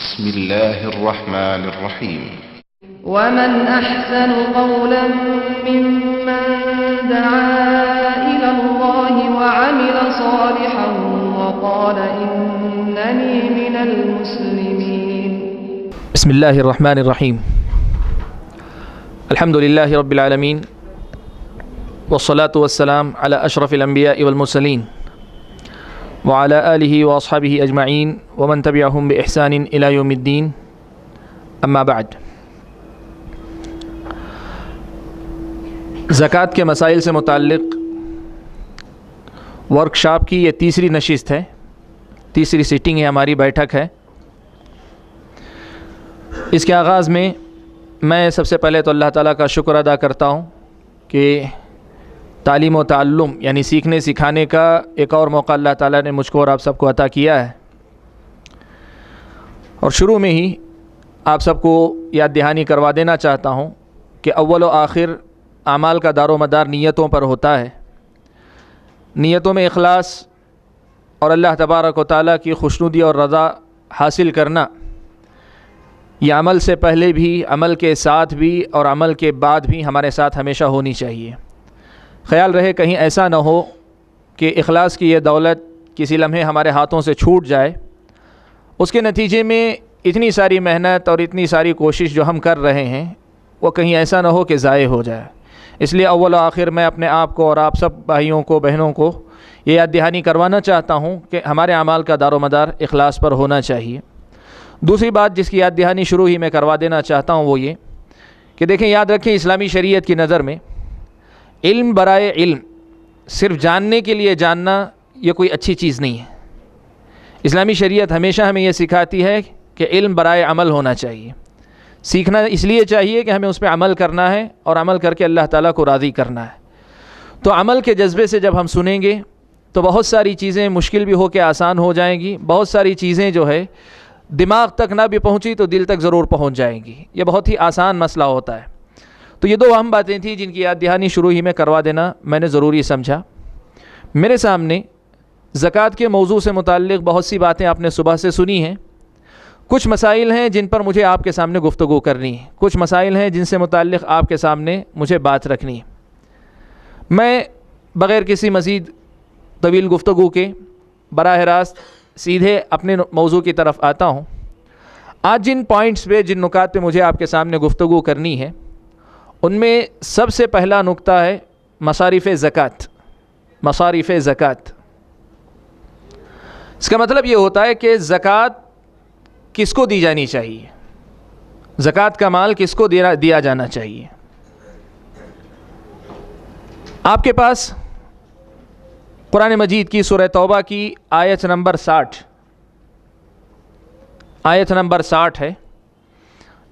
بسم الله الرحمن الرحيم. ومن أحسن قولا ممن دعا إلى الله وعمل صالحا وقال إنني من المسلمين. بسم الله الرحمن الرحيم. الحمد لله رب العالمين والصلاة والسلام على أشرف الأنبياء والمرسلين وعلى آله وأصحابه أجمعين ومن تبعهم بإحسان إلى يوم الدين. أما بعد، زکوٰۃ کے مسائل سے متعلق ورکشاپ کی یہ تیسری نشست ہے، تیسری سیٹنگ ہے، ہماری بیٹھک ہے۔ اس کے آغاز میں میں سب سے پہلے تو اللہ تعالیٰ کا شکر ادا کرتا ہوں کہ تعلیم و تعلم یعنی سیکھنے سکھانے کا ایک اور موقع اللہ تعالیٰ نے مجھ کو اور آپ سب کو عطا کیا ہے، اور شروع میں ہی آپ سب کو یاد دہانی کروا دینا چاہتا ہوں کہ اول و آخر اعمال کا دار و مدار نیتوں پر ہوتا ہے۔ نیتوں میں اخلاص اور اللہ تبارک و تعالیٰ کی خوشنودی اور رضا حاصل کرنا، یہ عمل سے پہلے بھی، عمل کے ساتھ بھی اور عمل کے بعد بھی ہمارے ساتھ ہمیشہ ہونی چاہیے۔ خیال رہے کہیں ایسا نہ ہو کہ اخلاص کی یہ دولت کسی لمحے ہمارے ہاتھوں سے چھوٹ جائے، اس کے نتیجے میں اتنی ساری محنت اور اتنی ساری کوشش جو ہم کر رہے ہیں وہ کہیں ایسا نہ ہو کہ ضائع ہو جائے۔ اس لیے اول و آخر میں اپنے آپ کو اور آپ سب بھائیوں کو، بہنوں کو یہ یاد دہانی کروانا چاہتا ہوں کہ ہمارے اعمال کا دار و مدار اخلاص پر ہونا چاہیے۔ دوسری بات جس کی یاد دہانی شروع ہی میں کروا دینا چاہتا ہوں وہ یہ کہ دیکھیں، یاد رکھیں، اسلامی شریعت کی نظر میں علم برائے علم، صرف جاننے کے لیے جاننا، یہ کوئی اچھی چیز نہیں ہے۔ اسلامی شریعت ہمیشہ ہمیں یہ سکھاتی ہے کہ علم برائے عمل ہونا چاہیے۔ سیکھنا اس لیے چاہیے کہ ہمیں اس پہ عمل کرنا ہے اور عمل کر کے اللہ تعالیٰ کو راضی کرنا ہے۔ تو عمل کے جذبے سے جب ہم سنیں گے تو بہت ساری چیزیں مشکل بھی ہو کے آسان ہو جائیں گی، بہت ساری چیزیں جو ہے دماغ تک نہ بھی پہنچی تو دل تک ضرور پہنچ جائیں گی۔ یہ بہت ہی آسان مسئلہ ہوتا ہے۔ تو یہ دو اہم باتیں تھیں جن کی یاد دہانی شروع ہی میں کروا دینا میں نے ضروری سمجھا۔ میرے سامنے زکوٰۃ کے موضوع سے متعلق بہت سی باتیں آپ نے صبح سے سنی ہیں۔ کچھ مسائل ہیں جن پر مجھے آپ کے سامنے گفتگو کرنی ہے، کچھ مسائل ہیں جن سے متعلق آپ کے سامنے مجھے بات رکھنی ہے۔ میں بغیر کسی مزید طویل گفتگو کے براہ راست سیدھے اپنے موضوع کی طرف آتا ہوں۔ آج جن پوائنٹس پہ، جن نکات پہ مجھے آپ کے سامنے گفتگو کرنی ہے، ان میں سب سے پہلا نقطہ ہے مصارف زکوٰۃ۔ مصارف زکوٰۃ، اس کا مطلب یہ ہوتا ہے کہ زکوٰۃ کس کو دی جانی چاہیے، زکوٰۃ کا مال کس کو دیا جانا چاہیے۔ آپ کے پاس قرآن مجید کی سورہ توبہ کی آیت نمبر 60 ہے،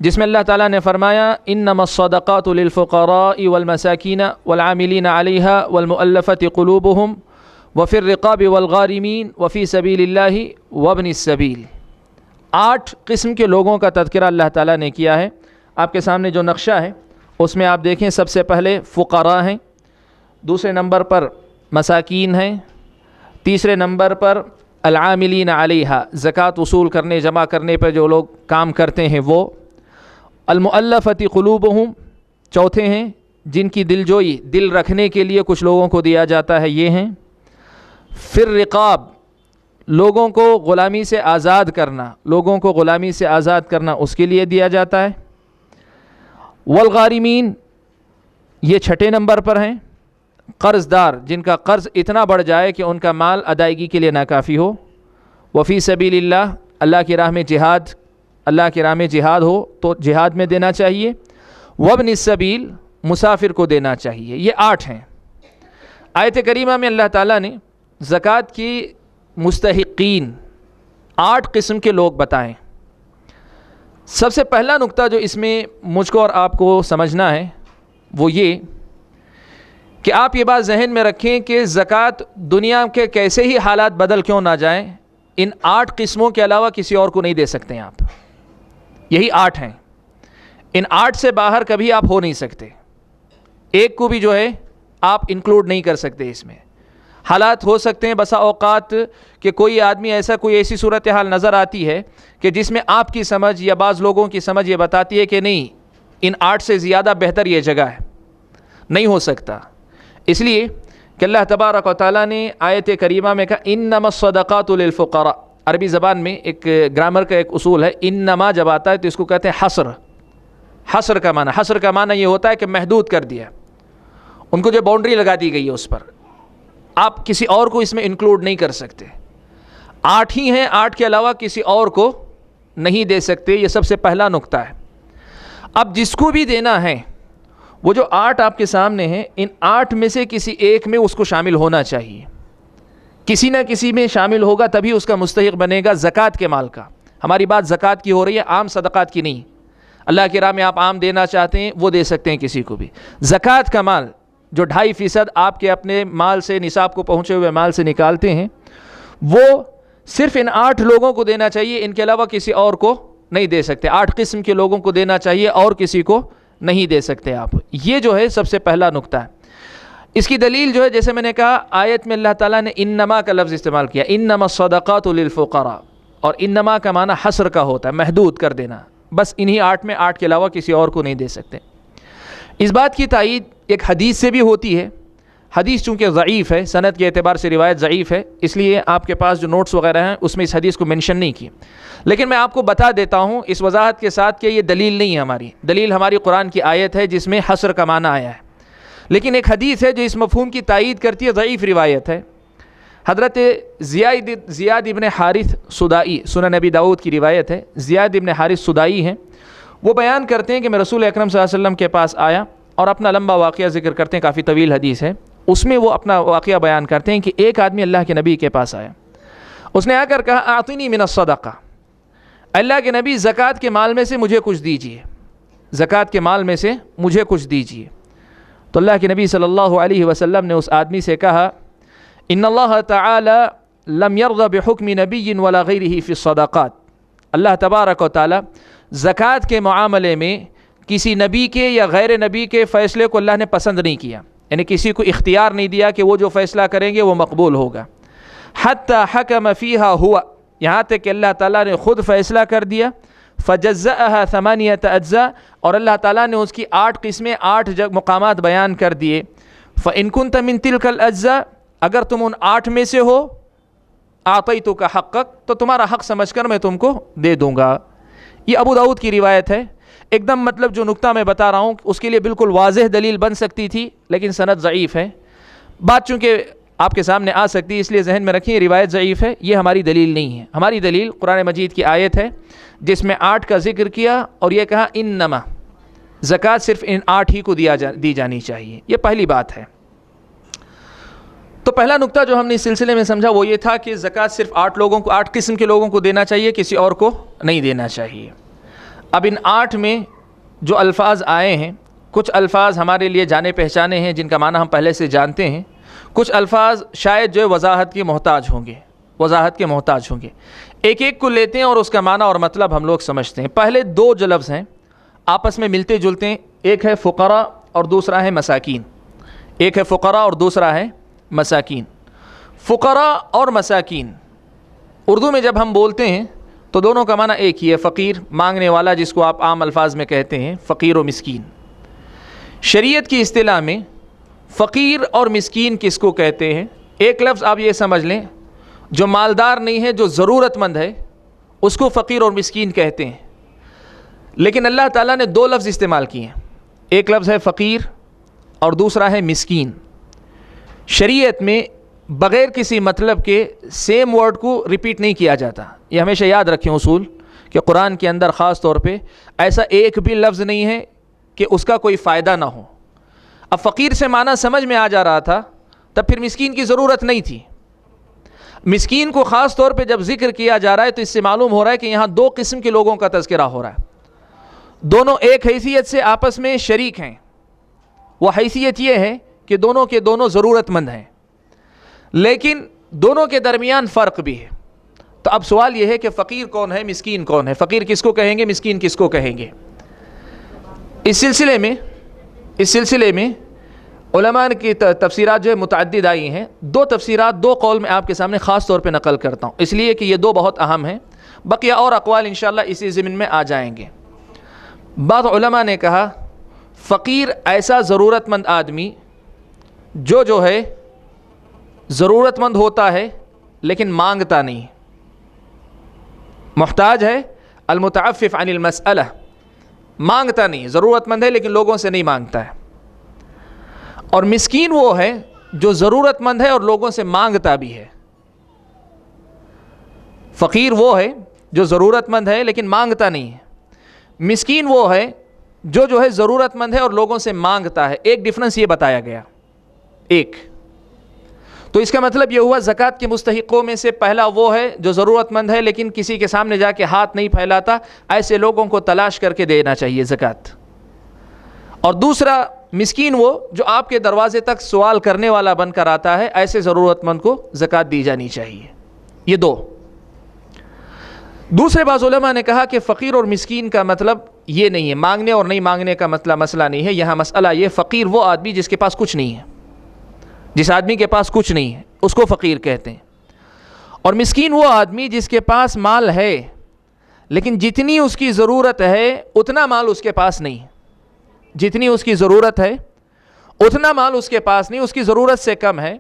جس میں اللہ تعالیٰ نے فرمایا انما الصدقات للفقراء والمساکین والعاملین علیہا والمؤلفۃ قلوبہم وفی الرقاب والغارمین وفی سبیل اللہ وابن السبیل۔ 8 قسم کے لوگوں کا تذکرہ اللہ تعالیٰ نے کیا ہے۔ آپ کے سامنے جو نقشہ ہے اس میں آپ دیکھیں، سب سے پہلے فقراء ہیں، دوسرے نمبر پر مساکین ہیں، تیسرے نمبر پر العاملین علیہا، زکوٰۃ وصول کرنے، جمع کرنے پر جو لوگ کام کرتے ہیں وہ، المؤلفۃ قلوبہم چوتھے ہیں جن کی دل جوئی، دل رکھنے کے لیے کچھ لوگوں کو دیا جاتا ہے، یہ ہیں۔ پھر رقاب، لوگوں کو غلامی سے آزاد کرنا، لوگوں کو غلامی سے آزاد کرنا اس کے لیے دیا جاتا ہے۔ والغارمین، یہ چھٹے نمبر پر ہیں، قرض دار جن کا قرض اتنا بڑھ جائے کہ ان کا مال ادائیگی کے لیے ناکافی ہو۔ وفی سبیل اللہ، اللہ کی راہ میں جہاد، اللہ کی راہ میں جہاد ہو تو جہاد میں دینا چاہیے۔ وابن السبیل، مسافر کو دینا چاہیے۔ یہ 8 ہیں۔ آیت کریمہ میں اللہ تعالیٰ نے زکوٰۃ کی مستحقین 8 قسم کے لوگ بتائیں۔ سب سے پہلا نقطہ جو اس میں مجھ کو اور آپ کو سمجھنا ہے وہ یہ کہ آپ یہ بات ذہن میں رکھیں کہ زکوٰۃ دنیا کے کیسے ہی حالات بدل کیوں نہ جائیں، ان 8 قسموں کے علاوہ کسی اور کو نہیں دے سکتے ہیں آپ۔ یہی 8 ہیں، ان 8 سے باہر کبھی آپ ہو نہیں سکتے، ایک کو بھی جو ہے آپ انکلوڈ نہیں کر سکتے اس میں۔ حالات ہو سکتے ہیں بسا اوقات کہ کوئی آدمی کوئی ایسی صورتحال نظر آتی ہے کہ جس میں آپ کی سمجھ یا بعض لوگوں کی سمجھ یہ بتاتی ہے کہ نہیں، ان 8 سے زیادہ بہتر یہ جگہ ہے، نہیں ہو سکتا. اس لیے کہ اللہ تبارک و تعالیٰ نے آیت کریمہ میں کہا انما الصدقات للفقراء. عربی زبان میں ایک گرامر کا ایک اصول ہے، انما جب آتا ہے تو اس کو کہتے ہیں حصر. حصر کا معنی یہ ہوتا ہے کہ محدود کر دیا، ان کو جو باؤنڈری لگا دی گئی ہے اس پر، آپ کسی اور کو اس میں انکلوڈ نہیں کر سکتے. 8 ہی ہیں، 8 کے علاوہ کسی اور کو نہیں دے سکتے. یہ سب سے پہلا نقطہ ہے. اب جس کو بھی دینا ہے، وہ جو 8 آپ کے سامنے ہیں، ان 8 میں سے کسی ایک میں اس کو شامل ہونا چاہیے. کسی نہ کسی میں شامل ہوگا تبھی اس کا مستحق بنے گا زکوٰۃ کے مال کا. ہماری بات زکوٰۃ کی ہو رہی ہے، عام صدقات کی نہیں. اللہ کی راہ میں آپ عام دینا چاہتے ہیں وہ دے سکتے ہیں کسی کو بھی. زکوٰۃ کا مال جو 2.5% آپ کے اپنے مال سے، نصاب کو پہنچے ہوئے مال سے نکالتے ہیں، وہ صرف ان 8 لوگوں کو دینا چاہیے، ان کے علاوہ کسی اور کو نہیں دے سکتے. 8 قسم کے لوگوں کو دینا چاہیے اور کسی کو نہیں دے سکتے آپ. یہ جو ہے سب سے پہلا نقطہ ہے. اس کی دلیل جو ہے، جیسے میں نے کہا، آیت میں اللہ تعالیٰ نے انما کا لفظ استعمال کیا، انما الصدقات للفقراء، اور انما کا معنی حصر کا ہوتا ہے، محدود کر دینا. بس انہی 8 میں، 8 کے علاوہ کسی اور کو نہیں دے سکتے. اس بات کی تائید ایک حدیث سے بھی ہوتی ہے. حدیث چونکہ ضعیف ہے، سند کے اعتبار سے روایت ضعیف ہے، اس لیے آپ کے پاس جو نوٹس وغیرہ ہیں اس میں اس حدیث کو منشن نہیں کی. لیکن میں آپ کو بتا دیتا ہوں اس وضاحت کے ساتھ کہ یہ دلیل نہیں ہے. ہماری دلیل ہماری قرآن کی آیت ہے جس میں حصر کا معنی آیا ہے. لیکن ایک حدیث ہے جو اس مفہوم کی تائید کرتی ہے، ضعیف روایت ہے. حضرت زیاد ابن حارث سدائی، سنن نبی داؤد کی روایت ہے، زیاد ابن حارث سدائی ہیں. وہ بیان کرتے ہیں کہ میں رسول اکرم صلی اللہ علیہ وسلم کے پاس آیا، اور اپنا لمبا واقعہ ذکر کرتے ہیں، کافی طویل حدیث ہے. اس میں وہ اپنا واقعہ بیان کرتے ہیں کہ ایک آدمی اللہ کے نبی کے پاس آیا. اس نے آ کر کہا اعطنی من الصدقہ، اللہ کے نبی زکوٰۃ کے مال میں سے مجھے کچھ دیجیے، زکوٰۃ کے مال میں سے مجھے کچھ دیجیے. تو اللہ کے نبی صلی اللہ علیہ وسلم نے اس آدمی سے کہا ان اللہ تعالی لم یرض بحکم نبی ولا غیرہ فی الصدقات. اللہ تبارک و تعالی زکوٰۃ کے معاملے میں کسی نبی کے یا غیر نبی کے فیصلے کو اللہ نے پسند نہیں کیا، یعنی کسی کو اختیار نہیں دیا کہ وہ جو فیصلہ کریں گے وہ مقبول ہوگا. حتی حکم فیہا ہوا، یہاں تک کہ اللہ تعالیٰ نے خود فیصلہ کر دیا. فجزأہا 8 اجزاء، اور اللہ تعالیٰ نے اس کی 8 قسمیں، 8 مقامات بیان کر دیے. فإن كنت من تلك الأجزاء، اگر تم ان 8 میں سے ہو، أعطيتك حقك، تو تمہارا حق سمجھ کر میں تم کو دے دوں گا. یہ ابو داؤد کی روایت ہے. ایک دم مطلب جو نقطہ میں بتا رہا ہوں اس کے لیے بالکل واضح دلیل بن سکتی تھی، لیکن سند ضعیف ہے. بات چونکہ آپ کے سامنے آ سکتی ہے اس لیے ذہن میں رکھیں، روایت ضعیف ہے، یہ ہماری دلیل نہیں ہے. ہماری دلیل قرآن مجید کی آیت ہے جس میں 8 کا ذکر کیا اور یہ کہا انما، زکوٰۃ صرف ان 8 ہی کو دی جانی چاہیے. یہ پہلی بات ہے. تو پہلا نقطہ جو ہم نے اس سلسلے میں سمجھا وہ یہ تھا کہ زکوٰۃ صرف 8 لوگوں کو، 8 قسم کے لوگوں کو دینا چاہیے، کسی اور کو نہیں دینا چاہیے. اب ان 8 میں جو الفاظ آئے ہیں، کچھ الفاظ ہمارے لیے جانے پہچانے ہیں جن کا معنی ہم پہلے سے جانتے ہیں، کچھ الفاظ شاید جو وضاحت کے محتاج ہوں گے. ایک ایک کو لیتے ہیں اور اس کا معنی اور مطلب ہم لوگ سمجھتے ہیں. پہلے 2 جو لفظ ہیں آپس میں ملتے جلتے ہیں، ایک ہے فقراء اور دوسرا ہے مساکین. ایک ہے فقراء اور دوسرا ہے مساکین. فقراء اور مساکین اردو میں جب ہم بولتے ہیں تو دونوں کا معنی ایک ہی ہے، فقیر، مانگنے والا، جس کو آپ عام الفاظ میں کہتے ہیں فقیر و مسکین. شریعت کی اصطلاح میں فقیر اور مسکین کس کو کہتے ہیں؟ ایک لفظ آپ یہ سمجھ لیں، جو مالدار نہیں ہے، جو ضرورت مند ہے، اس کو فقیر اور مسکین کہتے ہیں. لیکن اللہ تعالیٰ نے 2 لفظ استعمال کیے ہیں، ایک لفظ ہے فقیر اور دوسرا ہے مسکین. شریعت میں بغیر کسی مطلب کے سیم ورڈ کو ریپیٹ نہیں کیا جاتا. یہ ہمیشہ یاد رکھیں اصول، کہ قرآن کے اندر خاص طور پہ ایسا ایک بھی لفظ نہیں ہے کہ اس کا کوئی فائدہ نہ ہو. اب فقیر سے معنی سمجھ میں آ جا رہا تھا، تب پھر مسکین کی ضرورت نہیں تھی. مسکین کو خاص طور پہ جب ذکر کیا جا رہا ہے تو اس سے معلوم ہو رہا ہے کہ یہاں 2 قسم کے لوگوں کا تذکرہ ہو رہا ہے. دونوں ایک حیثیت سے آپس میں شریک ہیں. وہ حیثیت یہ ہے کہ دونوں کے دونوں ضرورت مند ہیں، لیکن دونوں کے درمیان فرق بھی ہے. تو اب سوال یہ ہے کہ فقیر کون ہے، مسکین کون ہے؟ فقیر کس کو کہیں گے، مسکین کس کو کہیں گے؟ اس سلسلے میں علماء کی تفسیرات جو ہے متعدد آئی ہیں. دو تفسیرات دو قول میں آپ کے سامنے خاص طور پہ نقل کرتا ہوں، اس لیے کہ یہ دو بہت اہم ہیں. بقیہ اور اقوال انشاءاللہ اسی ضمن میں آ جائیں گے. بعض علماء نے کہا فقیر ایسا ضرورت مند آدمی جو ہے ضرورت مند ہوتا ہے لیکن مانگتا نہیں، محتاج ہے، المتعفف عن المسئلہ، مانگتا نہیں، ضرورت مند ہے لیکن لوگوں سے نہیں مانگتا ہے. اور مسکین وہ ہے جو ضرورت مند ہے اور لوگوں سے مانگتا بھی ہے. فقیر وہ ہے جو ضرورت مند ہے لیکن مانگتا نہیں ہے. مسکین وہ ہے جو ہے ضرورت مند ہے اور لوگوں سے مانگتا ہے. ایک ڈفرنس یہ بتایا گیا. ایک تو اس کا مطلب یہ ہوا زکوٰۃ کے مستحقوں میں سے پہلا وہ ہے جو ضرورت مند ہے لیکن کسی کے سامنے جا کے ہاتھ نہیں پھیلاتا، ایسے لوگوں کو تلاش کر کے دینا چاہیے زکوٰۃ. اور دوسرا مسکین وہ جو آپ کے دروازے تک سوال کرنے والا بن کر آتا ہے، ایسے ضرورت مند کو زکوٰۃ دی جانی چاہیے. یہ دو. دوسرے بعض علماء نے کہا کہ فقیر اور مسکین کا مطلب یہ نہیں ہے، مانگنے اور نہیں مانگنے کا مسئلہ نہیں ہے. یہاں مسئلہ یہ فقیر وہ آدمی جس کے پاس کچھ نہیں ہے، جس آدمی کے پاس کچھ نہیں ہے اس کو فقیر کہتے ہیں. اور مسکین وہ آدمی جس کے پاس مال ہے لیکن جتنی اس کی ضرورت ہے اتنا مال اس کے پاس نہیں. جتنی اس کی ضرورت ہے اتنا مال اس کے پاس نہیں، اس کی ضرورت سے کم ہے،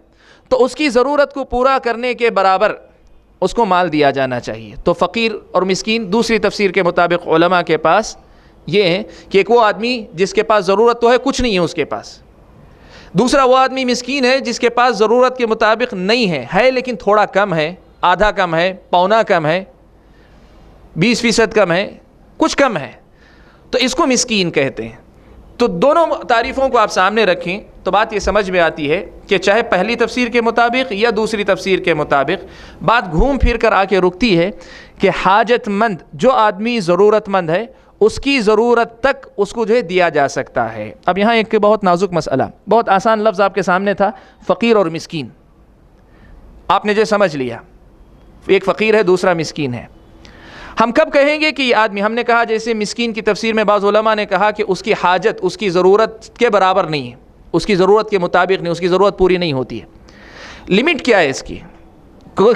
تو اس کی ضرورت کو پورا کرنے کے برابر اس کو مال دیا جانا چاہیے. تو فقیر اور مسکین دوسری تفسیر کے مطابق علماء کے پاس یہ ہے کہ ایک وہ آدمی جس کے پاس ضرورت تو ہے، کچھ نہیں ہے اس کے پاس. دوسرا وہ آدمی مسکین ہے جس کے پاس ضرورت کے مطابق نہیں ہے لیکن تھوڑا کم ہے، آدھا کم ہے، پونا کم ہے، 20% کم ہے، کچھ کم ہے، تو اس کو مسکین کہتے ہیں. تو دونوں تعریفوں کو آپ سامنے رکھیں تو بات یہ سمجھ میں آتی ہے کہ چاہے پہلی تفسیر کے مطابق یا دوسری تفسیر کے مطابق بات گھوم پھر کر آ کے رکتی ہے کہ حاجت مند جو آدمی ضرورت مند ہے اس کی ضرورت تک اس کو جو ہے دیا جا سکتا ہے. اب یہاں ایک بہت نازک مسئلہ، بہت آسان لفظ آپ کے سامنے تھا، فقیر اور مسکین. آپ نے جو سمجھ لیا ایک فقیر ہے دوسرا مسکین ہے. ہم کب کہیں گے کہ یہ آدمی، ہم نے کہا جیسے مسکین کی تفسیر میں بعض علماء نے کہا کہ اس کی حاجت اس کی ضرورت کے برابر نہیں ہے، اس کی ضرورت کے مطابق نہیں، اس کی ضرورت پوری نہیں ہوتی ہے. لمٹ کیا ہے اس کی؟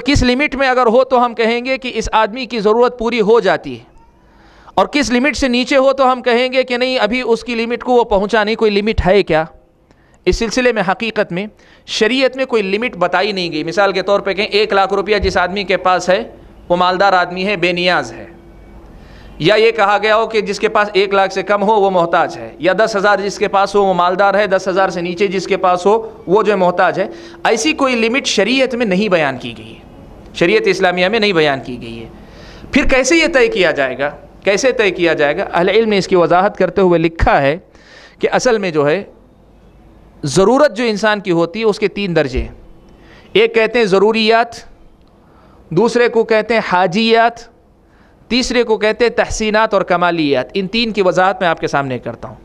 کس لمٹ میں اگر ہو تو ہم کہیں گے کہ اس آدمی کی ضرورت پوری ہو جاتی ہے، اور کس لمٹ سے نیچے ہو تو ہم کہیں گے کہ نہیں ابھی اس کی لمٹ کو وہ پہنچا نہیں. کوئی لمٹ ہے کیا اس سلسلے میں؟ حقیقت میں شریعت میں کوئی لمٹ بتائی نہیں گئی. مثال کے طور پہ کہیں 1 لاکھ روپیہ جس آدمی کے پاس ہے وہ مالدار آدمی ہے، بے نیاز ہے، یا یہ کہا گیا ہو کہ جس کے پاس 1 لاکھ سے کم ہو وہ محتاج ہے، یا 10,000 جس کے پاس ہو وہ مالدار ہے، 10,000 سے نیچے جس کے پاس ہو وہ جو ہے محتاج ہے. ایسی کوئی لمٹ شریعت میں نہیں بیان کی گئی ہے، شریعت اسلامیہ میں نہیں بیان کی گئی ہے. پھر کیسے یہ طے کیا جائے گا؟ کیسے طے کیا جائے گا؟ اہل علم نے اس کی وضاحت کرتے ہوئے لکھا ہے کہ اصل میں جو ہے ضرورت جو انسان کی ہوتی ہے اس کے 3 درجے ہیں. ایک کہتے ہیں ضروریات، دوسرے کو کہتے ہیں حاجیات، تیسرے کو کہتے ہیں تحسینات اور کمالیات. ان 3 کی وضاحت میں آپ کے سامنے کرتا ہوں.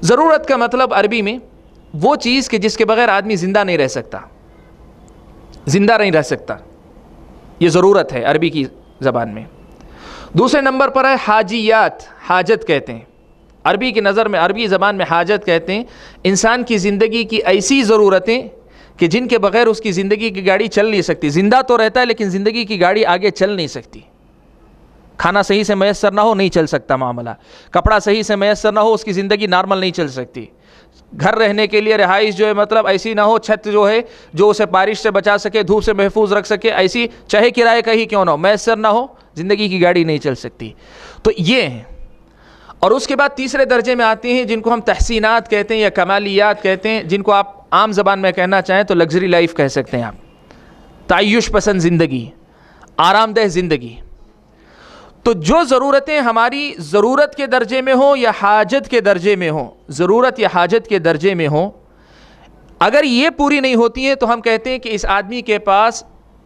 ضرورت کا مطلب عربی میں وہ چیز کہ جس کے بغیر آدمی زندہ نہیں رہ سکتا، زندہ نہیں رہ سکتا، یہ ضرورت ہے عربی کی زبان میں. دوسرے نمبر پر ہے حاجیات، حاجت کہتے ہیں. عربی کی نظر میں، عربی زبان میں حاجت کہتے ہیں انسان کی زندگی کی ایسی ضرورتیں کہ جن کے بغیر اس کی زندگی کی گاڑی چل نہیں سکتی. زندہ تو رہتا ہے لیکن زندگی کی گاڑی آگے چل نہیں سکتی. کھانا صحیح سے میسر نہ ہو نہیں چل سکتا معاملہ، کپڑا صحیح سے میسر نہ ہو اس کی زندگی نارمل نہیں چل سکتی. گھر رہنے کے لیے رہائش جو ہے مطلب ایسی نہ ہو، چھت جو ہے جو اسے بارش سے بچا سکے، دھوپ سے محفوظ رکھ سکے، ایسی چاہے کرائے کا ہی کیوں نہ ہو، میسر نہ ہو، زندگی کی گاڑی نہیں چل سکتی. تو یہ ہیں. اور اس کے بعد تیسرے درجے میں آتے ہیں جن کو ہم تحسینات کہتے ہیں یا کمالیات کہتے ہیں، جن کو آپ عام زبان میں کہنا چاہیں تو لگژری لائف کہہ سکتے ہیں آپ. تعیش پسند زندگی، آرام دہ زندگی. تو جو ضرورتیں ہماری ضرورت کے درجے میں ہوں یا حاجت کے درجے میں ہوں، ضرورت یا حاجت کے درجے میں ہوں، اگر یہ پوری نہیں ہوتی ہیں تو ہم کہتے ہیں کہ اس آدمی کے پاس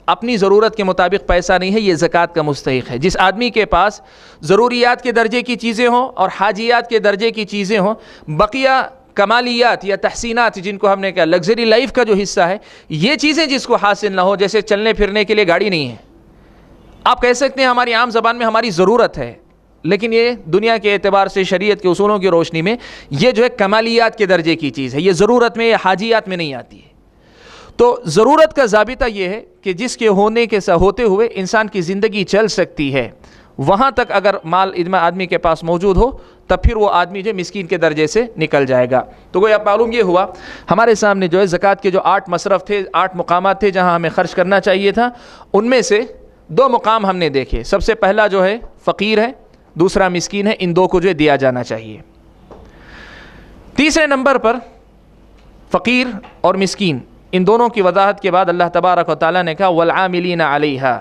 اپنی ضرورت کے مطابق پیسہ نہیں ہے، یہ زکوٰۃ کا مستحق ہے. جس آدمی کے پاس ضروریات کے درجے کی چیزیں ہوں اور حاجیات کے درجے کی چیزیں ہوں، بقیہ کمالیات یا تحسینات جن کو ہم نے کہا لگژری لائف کا جو حصہ ہے، یہ چیزیں جس کو حاصل نہ ہو، جیسے چلنے پھرنے کے لیے گاڑی نہیں ہے، آپ کہہ سکتے ہیں ہماری عام زبان میں ہماری ضرورت ہے لیکن یہ دنیا کے اعتبار سے شریعت کے اصولوں کی روشنی میں یہ جو ہے کمالیات کے درجے کی چیز ہے، یہ ضرورت میں یا حاجیات میں نہیں آتی ہے۔ تو ضرورت کا ضابطہ یہ ہے کہ جس کے ہوتے ہوئے انسان کی زندگی چل سکتی ہے، وہاں تک اگر مال آدمی کے پاس موجود ہو تب پھر وہ آدمی جو مسکین کے درجے سے نکل جائے گا۔ تو گویا معلوم یہ ہوا ہمارے سامنے جو ہے زکوٰۃ کے جو 8 مصرف تھے، 8 مقامات تھے جہاں ہمیں خرچ کرنا چاہیے تھا، ان میں سے 2 مقام ہم نے دیکھے۔ سب سے پہلا جو ہے فقیر ہے، دوسرا مسکین ہے، ان 2 کو جو ہے دیا جانا چاہیے۔ تیسرے نمبر پر فقیر اور مسکین، ان دونوں کی وضاحت کے بعد اللہ تبارک و تعالیٰ نے کہا والعاملین علیہا،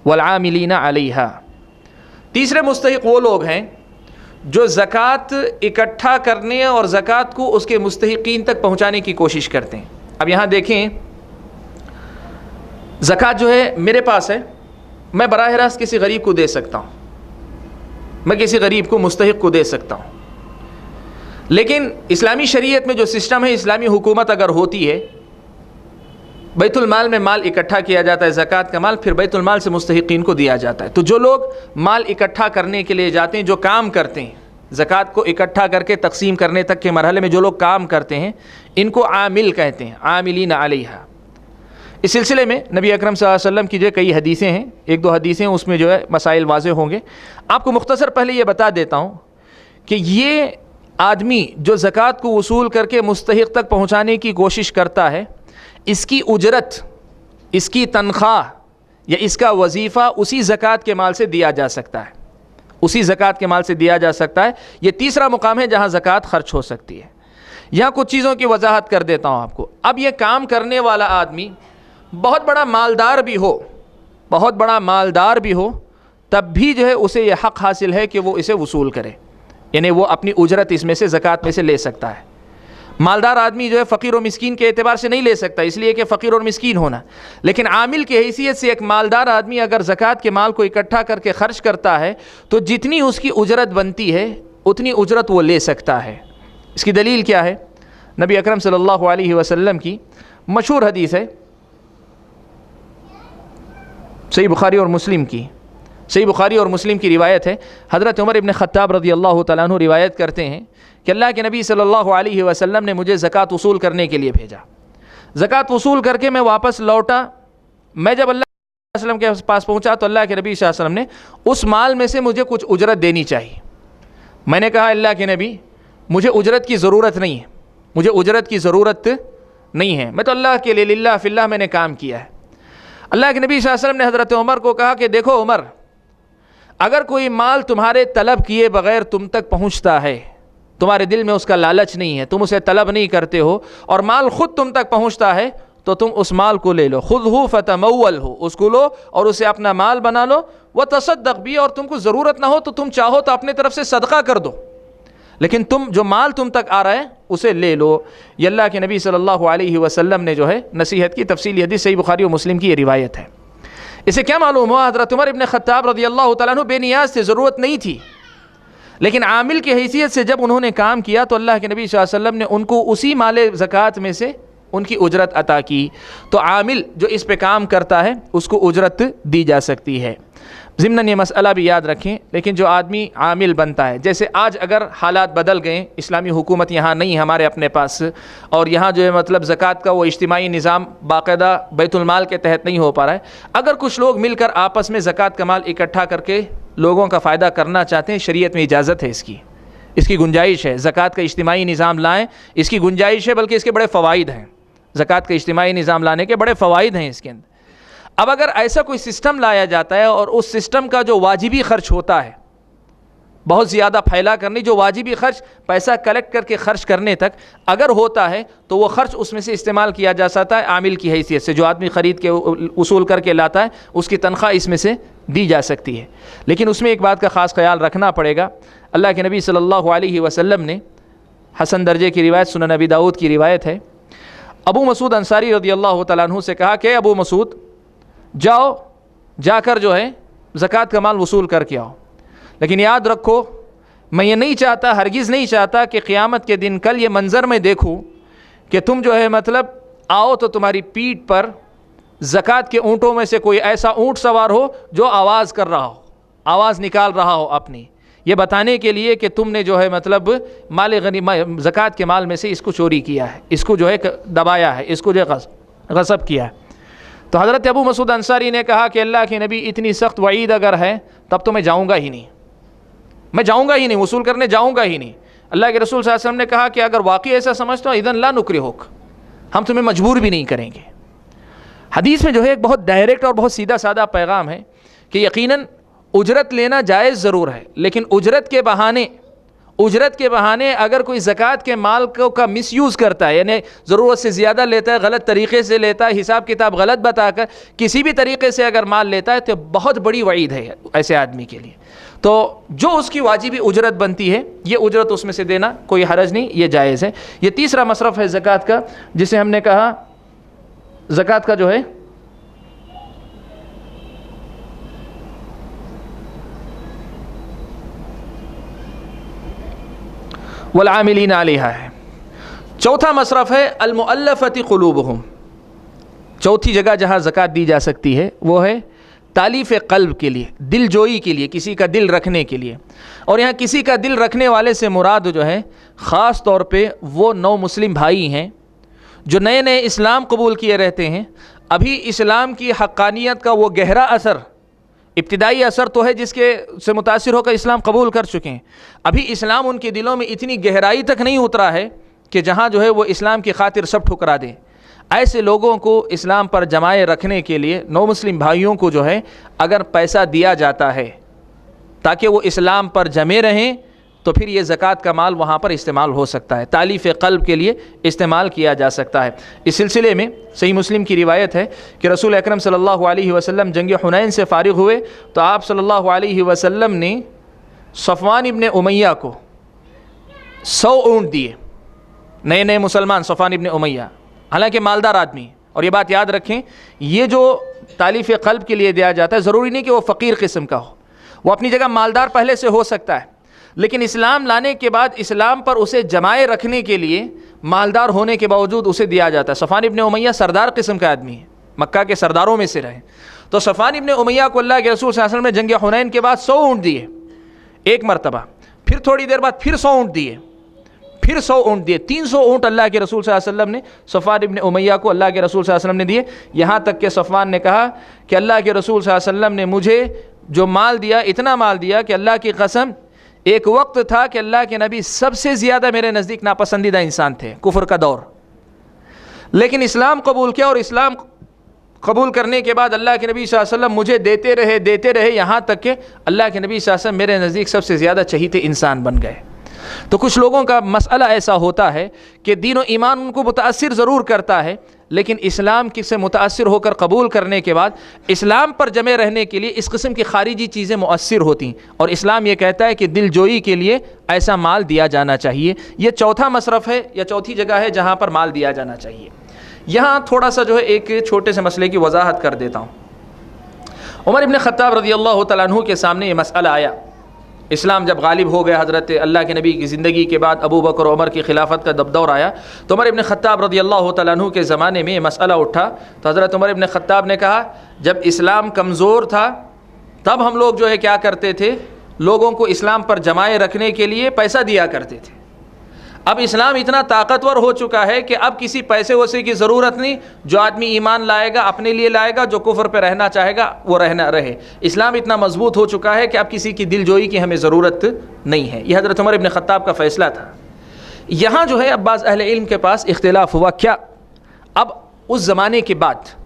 والعاملین علیہا۔ تیسرے مستحق وہ لوگ ہیں جو زکوٰۃ اکٹھا کرنے اور زکوٰۃ کو اس کے مستحقین تک پہنچانے کی کوشش کرتے ہیں۔ اب یہاں دیکھیں، زکوٰۃ جو ہے میرے پاس ہے، میں براہ راست کسی غریب کو دے سکتا ہوں، میں کسی غریب کو مستحق کو دے سکتا ہوں، لیکن اسلامی شریعت میں جو سسٹم ہے، اسلامی حکومت اگر ہوتی ہے، بیت المال میں مال اکٹھا کیا جاتا ہے، زکوٰۃ کا مال پھر بیت المال سے مستحقین کو دیا جاتا ہے۔ تو جو لوگ مال اکٹھا کرنے کے لیے جاتے ہیں، جو کام کرتے ہیں، زکوٰۃ کو اکٹھا کر کے تقسیم کرنے تک کے مرحلے میں جو لوگ کام کرتے ہیں، ان کو عامل کہتے ہیں، عاملین علیہا۔ اس سلسلے میں نبی اکرم صلی اللہ علیہ وسلم کی جو کئی حدیثیں ہیں، 1-2 حدیثیں اس میں جو ہے مسائل واضح ہوں گے۔ آپ کو مختصر پہلے یہ بتا دیتا ہوں کہ یہ آدمی جو زکوٰۃ کو وصول کر کے مستحق تک پہنچانے کی کوشش کرتا ہے، اس کی اجرت، اس کی تنخواہ یا اس کا وظیفہ اسی زکوٰۃ کے مال سے دیا جا سکتا ہے، اسی زکوٰۃ کے مال سے دیا جا سکتا ہے۔ یہ تیسرا مقام ہے جہاں زکوٰۃ خرچ ہو سکتی ہے۔ یہاں کچھ چیزوں کی وضاحت کر دیتا ہوں آپ کو۔ اب یہ کام کرنے والا آدمی بہت بڑا مالدار بھی ہو، بہت بڑا مالدار بھی ہو، تب بھی جو ہے اسے یہ حق حاصل ہے کہ وہ اسے وصول کرے، یعنی وہ اپنی اجرت اس میں سے زکوٰۃ میں سے لے سکتا ہے۔ مالدار آدمی جو ہے فقیر و مسکین کے اعتبار سے نہیں لے سکتا، اس لیے کہ فقیر اور مسکین ہونا، لیکن عامل کی حیثیت سے ایک مالدار آدمی اگر زکوٰۃ کے مال کو اکٹھا کر کے خرچ کرتا ہے تو جتنی اس کی اجرت بنتی ہے اتنی اجرت وہ لے سکتا ہے۔ اس کی دلیل کیا ہے؟ نبی اکرم صلی اللہ علیہ وسلم کی مشہور حدیث ہے، صحیح بخاری اور مسلم کی، صحیح بخاری اور مسلم کی روایت ہے۔ حضرت عمر ابن خطاب رضی اللہ تعالیٰ عنہ روایت کرتے ہیں کہ اللہ کے نبی صلی اللہ علیہ وسلم نے مجھے زکوٰۃ وصول کرنے کے لیے بھیجا۔ زکوٰۃ وصول کر کے میں واپس لوٹا، میں جب اللہ صلی اللہ علیہ وسلم کے پاس پہنچا تو اللہ کے نبی صلی اللہ علیہ وسلم نے اس مال میں سے مجھے کچھ اجرت دینی چاہیے۔ میں نے کہا اللہ کے نبی مجھے اجرت کی ضرورت نہیں ہے، مجھے اجرت کی ضرورت نہیں ہے، میں تو اللہ کے لیے للہ فی اللہ میں نے کام کیا ہے۔ اللہ کے نبی صلی اللہ علیہ وسلم نے حضرت عمر کو کہا کہ دیکھو عمر، اگر کوئی مال تمہارے طلب کیے بغیر تم تک پہنچتا ہے، تمہارے دل میں اس کا لالچ نہیں ہے، تم اسے طلب نہیں کرتے ہو، اور مال خود تم تک پہنچتا ہے، تو تم اس مال کو لے لو، خذہ فتمولہ، اس کو لو اور اسے اپنا مال بنا لو، وتصدق بھی، اور تم کو ضرورت نہ ہو تو تم چاہو تو اپنے طرف سے صدقہ کر دو، لیکن تم جو مال تم تک آ رہا ہے اسے لے لو۔ یہ اللہ کے نبی صلی اللہ علیہ وسلم نے جو ہے نصیحت کی، تفصیلی حدیث صحیح بخاری و مسلم کی یہ روایت ہے۔ اسے کیا معلوم ہوا؟ حضرت عمر ابن خطاب رضی اللہ تعالیٰ عنہ بے نیاز تھے، ضرورت نہیں تھی، لیکن عامل کی حیثیت سے جب انہوں نے کام کیا تو اللہ کے نبی صلی اللہ علیہ وسلم نے ان کو اسی مال زکوٰۃ میں سے ان کی اجرت عطا کی۔ تو عامل جو اس پہ کام کرتا ہے اس کو اجرت دی جا سکتی ہے۔ ضمناً یہ مسئلہ بھی یاد رکھیں، لیکن جو آدمی عامل بنتا ہے، جیسے آج اگر حالات بدل گئے، اسلامی حکومت یہاں نہیں ہمارے اپنے پاس، اور یہاں جو ہے مطلب زکوٰۃ کا وہ اجتماعی نظام باقاعدہ بیت المال کے تحت نہیں ہو پا رہا ہے، اگر کچھ لوگ مل کر آپس میں زکوٰۃ کا مال اکٹھا کر کے لوگوں کا فائدہ کرنا چاہتے ہیں، شریعت میں اجازت ہے، اس کی گنجائش ہے، زکوٰۃ کا اجتماعی نظام لائیں، اس کی گنجائش ہے، بلکہ اس کے بڑے فوائد ہیں، زکوٰۃ کا اجتماعی نظام لانے کے بڑے فوائد ہیں اس کے اندر۔ اب اگر ایسا کوئی سسٹم لایا جاتا ہے اور اس سسٹم کا جو واجبی خرچ ہوتا ہے بہت زیادہ پھیلا کرنے، جو واجبی خرچ پیسہ کلیکٹ کر کے خرچ کرنے تک اگر ہوتا ہے تو وہ خرچ اس میں سے استعمال کیا جا سکتا ہے عامل کی حیثیت سے، جو آدمی خرید کے وصول کر کے لاتا ہے اس کی تنخواہ اس میں سے دی جا سکتی ہے۔ لیکن اس میں ایک بات کا خاص خیال رکھنا پڑے گا، اللہ کے نبی صلی اللہ علیہ وسلم نے، حسن درجے کی روایت سنن ابی داؤد کی روایت ہے، ابو مسعود انصاری رضی اللہ تعالیٰ عنہ سے کہا کہ ابو مسعود جاؤ، جا کر جو ہے زکوٰۃ کا مال وصول کر کے آؤ، لیکن یاد رکھو میں یہ نہیں چاہتا، ہرگز نہیں چاہتا کہ قیامت کے دن کل یہ منظر میں دیکھوں کہ تم جو ہے مطلب آؤ تو تمہاری پیٹھ پر زکوٰۃ کے اونٹوں میں سے کوئی ایسا اونٹ سوار ہو جو آواز کر رہا ہو، آواز نکال رہا ہو اپنی، یہ بتانے کے لیے کہ تم نے جو ہے مطلب مال غنیمت زکوٰۃ کے مال میں سے اس کو چوری کیا ہے، اس کو جو ہے دبایا ہے، اس کو جو ہے غصب کیا ہے۔ تو حضرت ابو مسعود انصاری نے کہا کہ اللہ کے نبی اتنی سخت وعید اگر ہے تب تو میں جاؤں گا ہی نہیں، میں جاؤں گا ہی نہیں، وصول کرنے جاؤں گا ہی نہیں۔ اللہ کے رسول صلی اللہ علیہ وسلم نے کہا کہ اگر واقعی ایسا سمجھتا ہو اذن لا نکرہک، ہم تمہیں مجبور بھی نہیں کریں گے۔ حدیث میں جو ہے ایک بہت ڈائریکٹ اور بہت سیدھا سادہ پیغام ہے کہ یقیناً اجرت لینا جائز ضرور ہے، لیکن اجرت کے بہانے اگر کوئی زکوٰۃ کے مال کا مس یوز کرتا ہے، یعنی ضرورت سے زیادہ لیتا ہے، غلط طریقے سے لیتا ہے، حساب کتاب غلط بتا کر کسی بھی طریقے سے اگر مال لیتا ہے تو بہت بڑی وعید ہے ایسے آدمی کے لیے۔ تو جو اس کی واجبی اجرت بنتی ہے یہ اجرت اس میں سے دینا کوئی حرج نہیں، یہ جائز ہے۔ یہ تیسرا مصرف ہے زکوٰۃ کا، جسے ہم نے کہا زکوٰۃ کا جو ہے والعاملین علیہا ہے۔ چوتھا مصرف ہے المؤلفۃ قلوبہم۔ چوتھی جگہ جہاں زکوٰۃ دی جا سکتی ہے وہ ہے تالیف قلب کے لیے، دل جوئی کے لیے، کسی کا دل رکھنے کے لیے۔ اور یہاں کسی کا دل رکھنے والے سے مراد جو ہے خاص طور پہ وہ نو مسلم بھائی ہیں جو نئے نئے اسلام قبول کیے رہتے ہیں، ابھی اسلام کی حقانیت کا وہ گہرا اثر، ابتدائی اثر تو ہے جس کے سے متاثر ہو کر اسلام قبول کر چکے ہیں، ابھی اسلام ان کے دلوں میں اتنی گہرائی تک نہیں اترا ہے کہ جہاں جو ہے وہ اسلام کی خاطر سب ٹھکرا دیں۔ ایسے لوگوں کو اسلام پر جمائے رکھنے کے لیے نو مسلم بھائیوں کو جو ہے اگر پیسہ دیا جاتا ہے تاکہ وہ اسلام پر جمے رہیں تو پھر یہ زکوٰۃ کا مال وہاں پر استعمال ہو سکتا ہے، تالیف قلب کے لیے استعمال کیا جا سکتا ہے۔ اس سلسلے میں صحیح مسلم کی روایت ہے کہ رسول اکرم صلی اللہ علیہ وسلم جنگ حنین سے فارغ ہوئے تو آپ صلی اللہ علیہ وسلم نے صفوان ابن امیہ کو 100 اونٹ دیے۔ نئے نئے مسلمان صفوان ابن امیہ، حالانکہ مالدار آدمی، اور یہ بات یاد رکھیں یہ جو تالیف قلب کے لیے دیا جاتا ہے ضروری نہیں کہ وہ فقیر قسم کا ہو، وہ اپنی جگہ مالدار پہلے سے ہو سکتا ہے، لیکن اسلام لانے کے بعد اسلام پر اسے جمائے رکھنے کے لیے مالدار ہونے کے باوجود اسے دیا جاتا ہے۔ صفوان ابن امیہ سردار قسم کا آدمی ہے، مکہ کے سرداروں میں سے رہے، تو صفوان ابن امیہ کو اللہ کے رسول صلی اللہ علیہ وسلم نے جنگ حنین کے بعد 100 اونٹ دیے ایک مرتبہ، پھر تھوڑی دیر بعد پھر 100 اونٹ دیے، پھر 100 اونٹ دیے، 300 اونٹ اللہ کے رسول صلی اللہ علیہ وسلم نے صفوان ابن امیہ کو اللہ کے رسول صلی اللہ علیہ وسلم نے دیے، یہاں تک کہ صفوان نے کہا کہ اللہ کے رسول صلی اللہ علیہ وسلم نے مجھے جو مال دیا، اتنا مال دیا کہ اللہ کی قسم ایک وقت تھا کہ اللہ کے نبی سب سے زیادہ میرے نزدیک ناپسندیدہ انسان تھے، کفر کا دور، لیکن اسلام قبول کیا، اور اسلام قبول کرنے کے بعد اللہ کے نبی صلی اللہ علیہ وسلم مجھے دیتے رہے یہاں تک کہ اللہ کے نبی صلی اللہ علیہ وسلم میرے نزدیک سب سے زیادہ چہیتے انسان بن گئے۔ تو کچھ لوگوں کا مسئلہ ایسا ہوتا ہے کہ دین و ایمان ان کو متاثر ضرور کرتا ہے، لیکن اسلام سے متاثر ہو کر قبول کرنے کے بعد اسلام پر جمے رہنے کے لیے اس قسم کی خارجی چیزیں مؤثر ہوتی ہیں، اور اسلام یہ کہتا ہے کہ دل جوئی کے لیے ایسا مال دیا جانا چاہیے۔ یہ چوتھا مصرف ہے یا چوتھی جگہ ہے جہاں پر مال دیا جانا چاہیے۔ یہاں تھوڑا سا جو ہے ایک چھوٹے سے مسئلے کی وضاحت کر دیتا ہوں۔ عمر ابن خطاب رضی اللہ تعالیٰ عنہ کے سامنے یہ مسئلہ آیا، اسلام جب غالب ہو گیا، حضرت اللہ کے نبی کی زندگی کے بعد ابو بکر و عمر کی خلافت کا دور آیا، تو عمر ابن خطاب رضی اللہ تعالیٰ عنہ کے زمانے میں یہ مسئلہ اٹھا، تو حضرت عمر ابن خطاب نے کہا جب اسلام کمزور تھا تب ہم لوگ جو ہے کیا کرتے تھے، لوگوں کو اسلام پر جمائے رکھنے کے لیے پیسہ دیا کرتے تھے، اب اسلام اتنا طاقتور ہو چکا ہے کہ اب کسی پیسے ویسے کی ضرورت نہیں، جو آدمی ایمان لائے گا اپنے لیے لائے گا، جو کفر پہ رہنا چاہے گا وہ رہے۔ اسلام اتنا مضبوط ہو چکا ہے کہ اب کسی کی دل جوئی کی ہمیں ضرورت نہیں ہے۔ یہ حضرت عمر ابن خطاب کا فیصلہ تھا۔ یہاں جو ہے اب بعض اہل علم کے پاس اختلاف ہوا، کیا اب اس زمانے کے بعد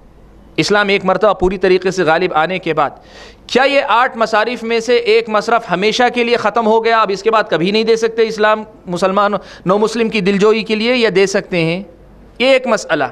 اسلام ایک مرتبہ پوری طریقے سے غالب آنے کے بعد کیا یہ 8 مصارف میں سے ایک مصرف ہمیشہ کے لیے ختم ہو گیا، اب اس کے بعد کبھی نہیں دے سکتے اسلام مسلمان نو مسلم کی دلجوئی کے لیے، یا دے سکتے ہیں؟ یہ ایک مسئلہ،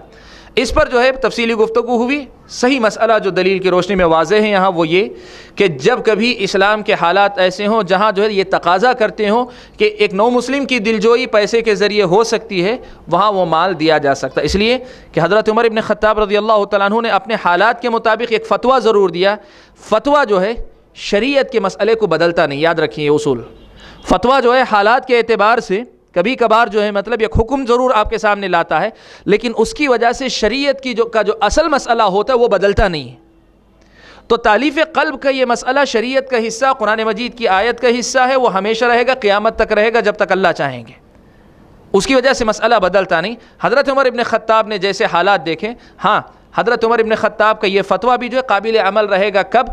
اس پر جو ہے تفصیلی گفتگو ہوئی۔ صحیح مسئلہ جو دلیل کی روشنی میں واضح ہے یہاں وہ یہ کہ جب کبھی اسلام کے حالات ایسے ہوں جہاں جو ہے یہ تقاضا کرتے ہوں کہ ایک نو مسلم کی دلجوئی پیسے کے ذریعے ہو سکتی ہے، وہاں وہ مال دیا جا سکتا ہے، اس لیے کہ حضرت عمر ابن خطاب رضی اللہ تعالیٰ عنہ نے اپنے حالات کے مطابق ایک فتویٰ ضرور دیا۔ فتویٰ جو ہے شریعت کے مسئلے کو بدلتا نہیں، یاد رکھیں یہ اصول۔ فتویٰ جو ہے حالات کے اعتبار سے کبھی کبھار جو ہے مطلب ایک حکم ضرور آپ کے سامنے لاتا ہے، لیکن اس کی وجہ سے شریعت کی جو اصل مسئلہ ہوتا ہے وہ بدلتا نہیں ہے۔ تو تالیف قلب کا یہ مسئلہ شریعت کا حصہ، قرآن مجید کی آیت کا حصہ ہے، وہ ہمیشہ رہے گا، قیامت تک رہے گا جب تک اللہ چاہیں گے، اس کی وجہ سے مسئلہ بدلتا نہیں۔ حضرت عمر ابن خطاب نے جیسے حالات دیکھے، ہاں حضرت عمر ابن خطاب کا یہ فتویٰ بھی جو ہے قابل عمل رہے گا، کب؟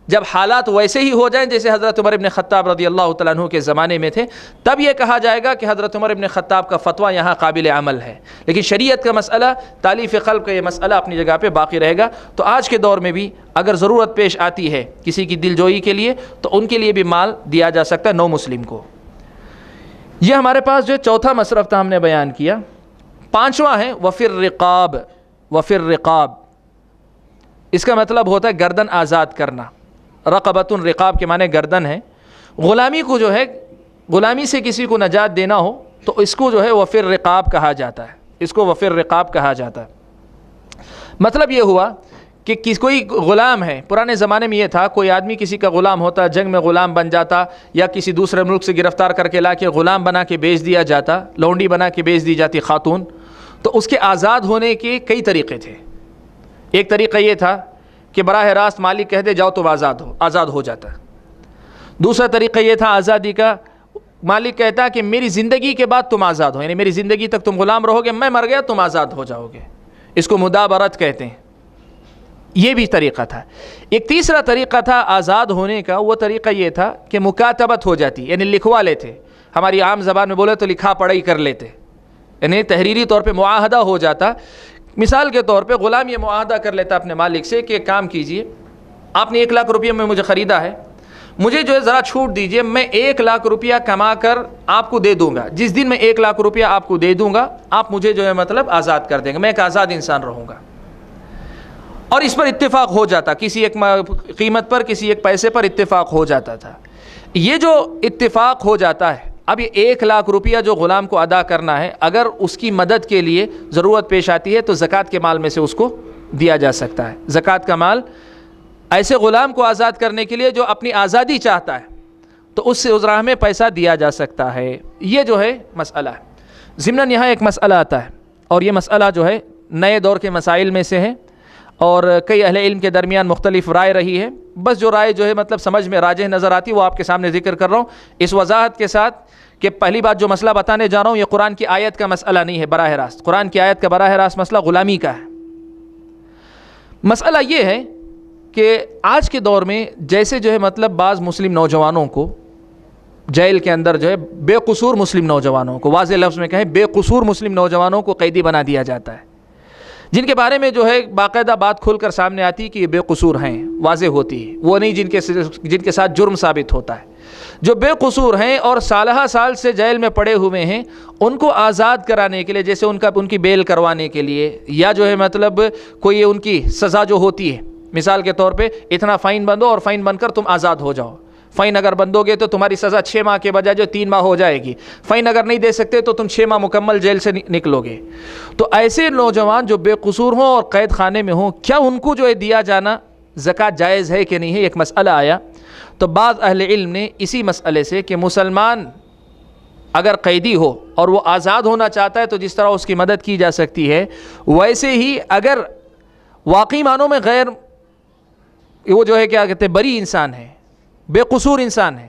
جب حالات ویسے ہی ہو جائیں جیسے حضرت عمر ابن خطاب رضی اللہ تعالیٰ عنہ کے زمانے میں تھے، تب یہ کہا جائے گا کہ حضرت عمر ابن خطاب کا فتویٰ یہاں قابل عمل ہے۔ لیکن شریعت کا مسئلہ، تالیف قلب کا یہ مسئلہ اپنی جگہ پہ باقی رہے گا۔ تو آج کے دور میں بھی اگر ضرورت پیش آتی ہے کسی کی دل جوئی کے لیے تو ان کے لیے بھی مال دیا جا سکتا ہے نو مسلم کو۔ یہ ہمارے پاس جو چوتھا مصرف تھا ہم نے بیان کیا۔ پانچواں ہے وفر رقاب۔ وفر رقاب اس کا مطلب ہوتا ہے گردن آزاد کرنا۔ رقبۃ، رقاب کے معنی گردن ہے۔ غلامی کو جو ہے، غلامی سے کسی کو نجات دینا ہو تو اس کو جو ہے وفر رقاب کہا جاتا ہے، اس کو وفر رقاب کہا جاتا ہے۔ مطلب یہ ہوا کہ کوئی غلام ہے، پرانے زمانے میں یہ تھا کوئی آدمی کسی کا غلام ہوتا، جنگ میں غلام بن جاتا، یا کسی دوسرے ملک سے گرفتار کر کے لا کے غلام بنا کے بیچ دیا جاتا، لونڈی بنا کے بیچ دی جاتی خاتون، تو اس کے آزاد ہونے کے کئی طریقے تھے۔ ایک طریقہ یہ تھا کہ براہ راست مالک کہہ دے جاؤ تم آزاد ہو جاتا۔ دوسرا طریقہ یہ تھا آزادی کا، مالک کہتا کہ میری زندگی کے بعد تم آزاد ہو، یعنی میری زندگی تک تم غلام رہو گے، میں مر گیا تم آزاد ہو جاؤ گے، اس کو مدابرت کہتے ہیں۔ یہ بھی طریقہ تھا۔ ایک تیسرا طریقہ تھا آزاد ہونے کا، وہ طریقہ یہ تھا کہ مکاتبت ہو جاتی، یعنی لکھوا لیتے، ہماری عام زبان میں بولے تو لکھا پڑھائی کر لیتے، یعنی تحریری طور پہ معاہدہ ہو جاتا۔ مثال کے طور پہ غلام یہ معاہدہ کر لیتا اپنے مالک سے کہ کام کیجئے، آپ نے 1 لاکھ روپیہ میں مجھے خریدا ہے، مجھے جو ہے ذرا چھوٹ دیجئے، میں 1 لاکھ روپیہ کما کر آپ کو دے دوں گا، جس دن میں 1 لاکھ روپیہ آپ کو دے دوں گا آپ مجھے جو ہے مطلب آزاد کر دیں گے، میں ایک آزاد انسان رہوں گا۔ اور اس پر اتفاق ہو جاتا، کسی ایک قیمت پر، کسی ایک پیسے پر اتفاق ہو جاتا تھا۔ یہ جو اتفاق ہو جاتا ہے، اب یہ 1 لاکھ روپیہ جو غلام کو ادا کرنا ہے، اگر اس کی مدد کے لیے ضرورت پیش آتی ہے تو زکوٰۃ کے مال میں سے اس کو دیا جا سکتا ہے۔ زکوٰۃ کا مال ایسے غلام کو آزاد کرنے کے لیے جو اپنی آزادی چاہتا ہے تو اس سے اس راہ میں پیسہ دیا جا سکتا ہے۔ یہ جو ہے مسئلہ ہے۔ ضمناً یہاں ایک مسئلہ آتا ہے، اور یہ مسئلہ جو ہے نئے دور کے مسائل میں سے ہے، اور کئی اہل علم کے درمیان مختلف رائے رہی ہے۔ بس جو رائے جو ہے مطلب سمجھ میں راجح نظر آتی وہ آپ کے سامنے ذکر کر رہا ہوں، اس وضاحت کے ساتھ کہ پہلی بات جو مسئلہ بتانے جا رہا ہوں یہ قرآن کی آیت کا مسئلہ نہیں ہے براہ راست، قرآن کی آیت کا براہ راست مسئلہ غلامی کا ہے۔ مسئلہ یہ ہے کہ آج کے دور میں جیسے جو ہے مطلب بعض مسلم نوجوانوں کو جیل کے اندر جو ہے بے قصور مسلم نوجوانوں کو، واضح لفظ میں کہیں بے قصور مسلم نوجوانوں کو قیدی بنا دیا جاتا ہے، جن کے بارے میں جو ہے باقاعدہ بات کھل کر سامنے آتی ہے کہ یہ بے قصور ہیں، واضح ہوتی ہے، وہ نہیں جن کے ساتھ جرم ثابت ہوتا ہے۔ جو بے قصور ہیں اور سالہ سال سے جیل میں پڑے ہوئے ہیں، ان کو آزاد کرانے کے لیے، جیسے ان کی بیل کروانے کے لیے، یا جو ہے مطلب کوئی ان کی سزا جو ہوتی ہے، مثال کے طور پہ اتنا فائن بندو اور فائن بن کر تم آزاد ہو جاؤ، فائن اگر بندو گے تو تمہاری سزا 6 ماہ کے بجائے جو 3 ماہ ہو جائے گی، فائن اگر نہیں دے سکتے تو تم 6 ماہ مکمل جیل سے نکلو گے۔ تو ایسے نوجوان جو بے قصور ہوں اور قید خانے میں ہوں، کیا ان کو جو ہے دیا جانا زکوٰۃ جائز ہے کہ نہیں ہے؟ ایک مسئلہ آیا تو بعض اہل علم نے اسی مسئلے سے کہ مسلمان اگر قیدی ہو اور وہ آزاد ہونا چاہتا ہے تو جس طرح اس کی مدد کی جا سکتی ہے، ویسے ہی اگر واقعی معنوں میں غیر وہ جو ہے کیا کہتے ہیں بری انسان ہے، بے قصور انسان ہے،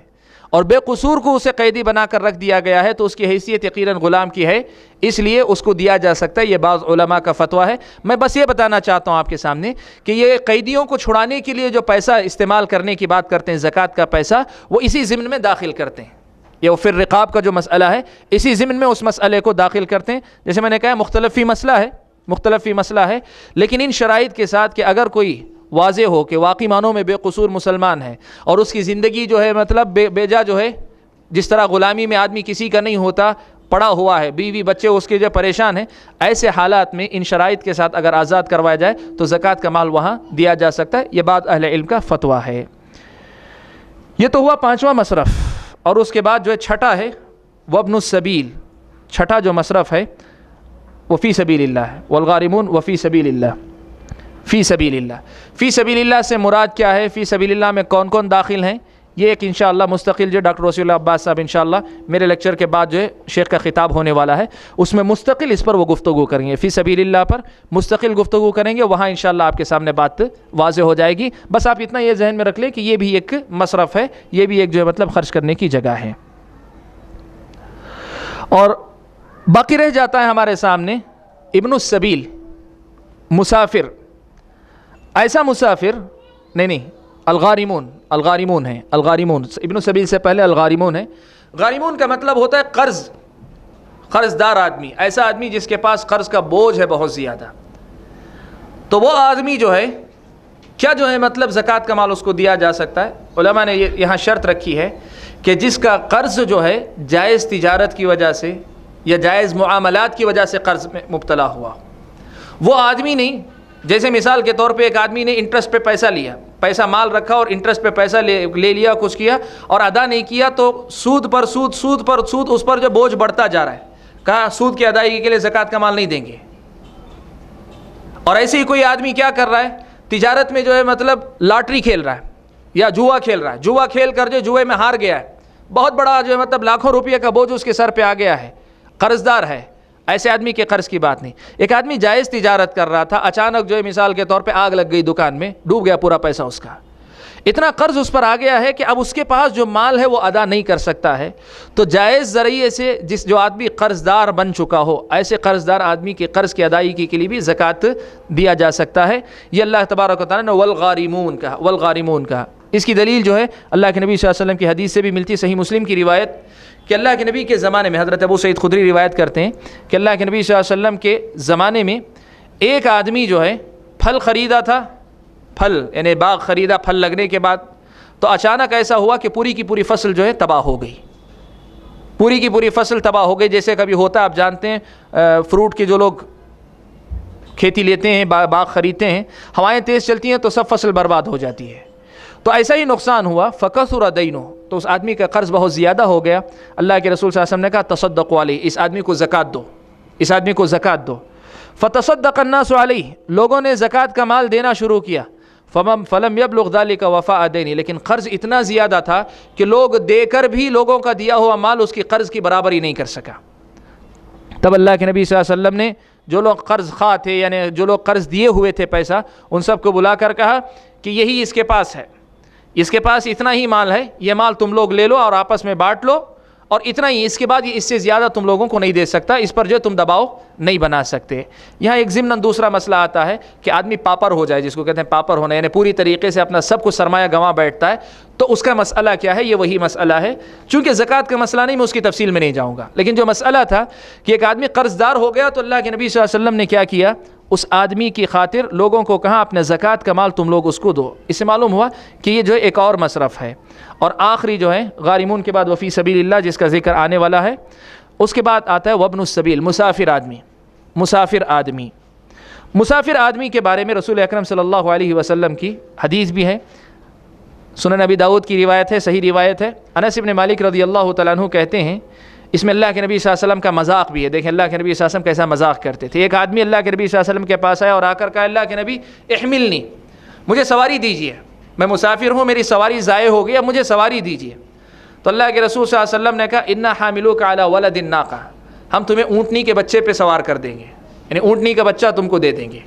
اور بے قصور کو اسے قیدی بنا کر رکھ دیا گیا ہے تو اس کی حیثیت یقیناً غلام کی ہے، اس لیے اس کو دیا جا سکتا ہے۔ یہ بعض علماء کا فتویٰ ہے۔ میں بس یہ بتانا چاہتا ہوں آپ کے سامنے کہ یہ قیدیوں کو چھڑانے کے لیے جو پیسہ استعمال کرنے کی بات کرتے ہیں، زکوٰۃ کا پیسہ، وہ اسی ضمن میں داخل کرتے ہیں۔ یہ پھر رقاب کا جو مسئلہ ہے اسی ضمن میں اس مسئلے کو داخل کرتے ہیں۔ جیسے میں نے کہا مختلف فی مسئلہ ہے، لیکن ان شرائط کے ساتھ کہ اگر کوئی واضح ہو کہ واقعی معنوں میں بے قصور مسلمان ہے اور اس کی زندگی جو ہے مطلب بیجا جو ہے، جس طرح غلامی میں آدمی کسی کا نہیں ہوتا، پڑا ہوا ہے، بیوی بچے اس کے جو پریشان ہیں، ایسے حالات میں ان شرائط کے ساتھ اگر آزاد کروایا جائے تو زکوٰۃ کا مال وہاں دیا جا سکتا ہے۔ یہ بعض اہل علم کا فتویٰ ہے۔ یہ تو ہوا 5واں مصرف، اور اس کے بعد جو ہے چھٹا ہے وابن السبیل۔ چھٹا جو مصرف ہے وہ فی سبیل اللہ ہے، والغارمون وفی سبیل اللہ۔ فی سبیل اللہ سے مراد کیا ہے؟ فی سبیل اللہ میں کون کون داخل ہیں؟ یہ ایک انشاءاللہ مستقل جو ڈاکٹر وسیع اللہ عباس صاحب انشاءاللہ میرے لیکچر کے بعد جو ہے شیخ کا خطاب ہونے والا ہے، اس میں مستقل اس پر وہ گفتگو کریں گے، فی سبیل اللہ پر مستقل گفتگو کریں گے، وہاں انشاءاللہ آپ کے سامنے بات واضح ہو جائے گی۔ بس آپ اتنا یہ ذہن میں رکھ لیں کہ یہ بھی ایک مصرف ہے، یہ بھی ایک جو ہے مطلب خرچ کرنے کی جگہ ہے۔ اور باقی رہ جاتا ہے ہمارے سامنے ابن السبیل، مسافر، ایسا مسافر نہیں الغارمون ہیں، الغارمون ابن السبیل سے پہلے الغارمون ہیں۔ غارمون کا مطلب ہوتا ہے قرض دار آدمی، ایسا آدمی جس کے پاس قرض کا بوجھ ہے بہت زیادہ، تو وہ آدمی جو ہے کیا جو ہے مطلب زکوٰۃ کا مال اس کو دیا جا سکتا ہے؟ علماء نے یہاں شرط رکھی ہے کہ جس کا قرض جو ہے جائز تجارت کی وجہ سے یا جائز معاملات کی وجہ سے قرض میں مبتلا ہوا، وہ آدمی نہیں، جیسے مثال کے طور پہ ایک آدمی نے انٹرسٹ پہ پیسہ لیا، پیسہ مال رکھا اور انٹرسٹ پہ پیسہ لے لیا، کچھ کیا اور ادا نہیں کیا، تو سود پر سود اس پر جو بوجھ بڑھتا جا رہا ہے، کہا سود کی ادائیگی کے لیے زکوٰۃ کا مال نہیں دیں گے۔ اور ایسے ہی کوئی آدمی کیا کر رہا ہے، تجارت میں جو ہے مطلب لاٹری کھیل رہا ہے یا جوا کھیل رہا ہے، جوا کھیل کر جو جوئے میں ہار گیا ہے، بہت بڑا جو ہے مطلب لاکھوں روپے کا بوجھ اس کے سر پہ آ گیا ہے، قرض دار ہے، ایسے آدمی کے قرض کی بات نہیں۔ ایک آدمی جائز تجارت کر رہا تھا، اچانک جو ہے مثال کے طور پہ آگ لگ گئی دکان میں، ڈوب گیا پورا پیسہ اس کا، اتنا قرض اس پر آ گیا ہے کہ اب اس کے پاس جو مال ہے وہ ادا نہیں کر سکتا ہے، تو جائز ذریعے سے جو آدمی قرض دار بن چکا ہو، ایسے قرض دار آدمی کے قرض کی ادائیگی کے لیے بھی زکوٰۃ دیا جا سکتا ہے۔ یہ اللہ تبارک و تعالیٰ نے والغارمون کہا۔ اس کی دلیل جو ہے اللہ کے نبی صلی اللہ علیہ وسلم کی حدیث سے بھی ملتی ہے، صحیح مسلم کی روایت، کہ اللہ کے نبی کے زمانے میں حضرت ابو سعید خدری روایت کرتے ہیں کہ اللہ کے نبی صلی اللہ علیہ وسلم کے زمانے میں ایک آدمی جو ہے پھل خریدا تھا، پھل یعنی باغ خریدا، پھل لگنے کے بعد تو اچانک ایسا ہوا کہ پوری کی پوری فصل جو ہے تباہ ہو گئی، پوری کی پوری فصل تباہ ہو گئی۔ جیسے کبھی ہوتا ہے، آپ جانتے ہیں فروٹ کے جو لوگ کھیتی لیتے ہیں، باغ خریدتے ہیں، ہوائیں تیز چلتی ہیں تو سب فصل برباد ہو جاتی ہے، تو ایسا ہی نقصان ہوا۔ فکثر دینہ، تو اس آدمی کا قرض بہت زیادہ ہو گیا۔ اللہ کے رسول صلی اللہ علیہ وسلم نے کہا تصدقوا علیہ، اس آدمی کو زکوٰۃ دو، اس آدمی کو زکوٰۃ دو۔ فتصدق الناس علیہ، لوگوں نے زکوٰۃ کا مال دینا شروع کیا۔ فلم یبلغ ذلک وفاء دینہ، لیکن قرض اتنا زیادہ تھا کہ لوگ دے کر بھی لوگوں کا دیا ہوا مال اس کی قرض کی برابری نہیں کر سکا۔ تب اللہ کے نبی صلی اللہ علیہ وسلم نے جو لوگ قرض خواہ تھے، یعنی جو لوگ قرض دیے ہوئے تھے پیسہ، ان سب کو بلا کر کہا کہ یہی اس کے پاس ہے، اس کے پاس اتنا ہی مال ہے، یہ مال تم لوگ لے لو اور آپس میں بانٹ لو، اور اتنا ہی، اس کے بعد یہ اس سے زیادہ تم لوگوں کو نہیں دے سکتا، اس پر جو تم دباؤ نہیں بنا سکتے۔ یہاں ایک ضمن دوسرا مسئلہ آتا ہے کہ آدمی پاپر ہو جائے، جس کو کہتے ہیں پاپر ہونا، یعنی پوری طریقے سے اپنا سب کچھ سرمایہ گنوا بیٹھتا ہے، تو اس کا مسئلہ کیا ہے؟ یہ وہی مسئلہ ہے، چونکہ زکوٰۃ کا مسئلہ نہیں، میں اس کی تفصیل میں نہیں جاؤں گا، لیکن جو مسئلہ تھا کہ ایک آدمی قرض دار ہو گیا، تو اللہ کے نبی صلی اللہ علیہ وسلم نے کیا کیا؟ اس آدمی کی خاطر لوگوں کو کہا اپنے زکوٰۃ کا مال تم لوگ اس کو دو۔ اس سے معلوم ہوا کہ یہ جو ہے ایک اور مصرف ہے۔ اور آخری جو ہے غارمون کے بعد وفی سبیل اللہ، جس کا ذکر آنے والا ہے، اس کے بعد آتا ہے وابن السبیل، مسافر آدمی کے بارے میں رسول اکرم صلی اللہ علیہ وسلم کی حدیث بھی ہے، سنن ابی داؤد کی روایت ہے، صحیح روایت ہے۔ انس بن مالک رضی اللہ تعالیٰ عنہ کہتے ہیں، اس میں اللہ کے نبی صلی اللہ علیہ وسلم کا مذاق بھی ہے، دیکھیں اللہ کے نبی صلی اللہ علیہ وسلم کیسا مذاق کرتے تھے۔ ایک آدمی اللہ کے نبی صلی اللہ علیہ وسلم کے پاس آیا اور آ کر کہا، اللہ کے نبی احملنی، مجھے سواری دیجیے، میں مسافر ہوں، میری سواری ضائع ہو گئی، اب مجھے سواری دیجیے۔ تو اللہ کے رسول صلی اللہ علیہ وسلم نے کہا، انا حاملوک علی ولد الناقہ، ہم تمہیں اونٹنی کے بچے پہ سوار کر دیں گے، یعنی اونٹنی کا بچہ تم کو دے دیں گے۔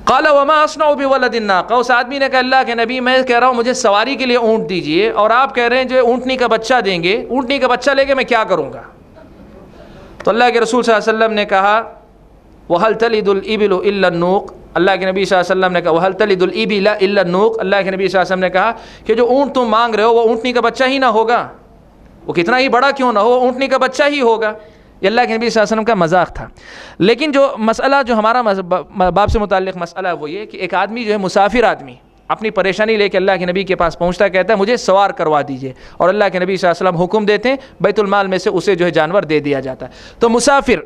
قال وما اصنع بولد الناقہ، اس آدمی نے کہا، اللہ کے نبی میں کہہ رہا ہوں مجھے سواری کے لیے اونٹ دیجیے، اور آپ کہہ رہے ہیں جو اونٹنی کا بچہ دیں گے، اونٹنی کا بچہ لے کے میں کیا کروں گا؟ تو اللہ کے رسول صلی اللہ علیہ وسلم نے کہا، وَهَلْ تَلِدُ الْإِبِلُ إِلَّا النُّوقَ، اللہ کے نبی صلی اللہ علیہ وسلم نے کہا، وَهَلْ تَلِدُ الْإِبِلَ إِلَّا النُّوقَ، اللہ کے نبی صلی اللہ علیہ وسلم نے کہا کہ جو اونٹ تم مانگ رہے ہو وہ اونٹنی کا بچہ ہی نہ ہوگا، وہ کتنا ہی بڑا کیوں نہ ہو، اونٹنی کا بچہ ہی ہوگا۔ یہ اللہ کے نبی صلی اللہ علیہ وسلم کا مذاق تھا۔ لیکن جو مسئلہ جو ہمارا باب سے متعلق مسئلہ ہے وہ یہ کہ ایک آدمی جو ہے مسافر آدمی اپنی پریشانی لے کے اللہ کے نبی کے پاس پہنچتا، کہتا ہے مجھے سوار کروا دیجئے، اور اللہ کے نبی صلی اللہ علیہ وسلم حکم دیتے ہیں بیت المال میں سے اسے جو ہے جانور دے دیا جاتا ہے۔ تو مسافر،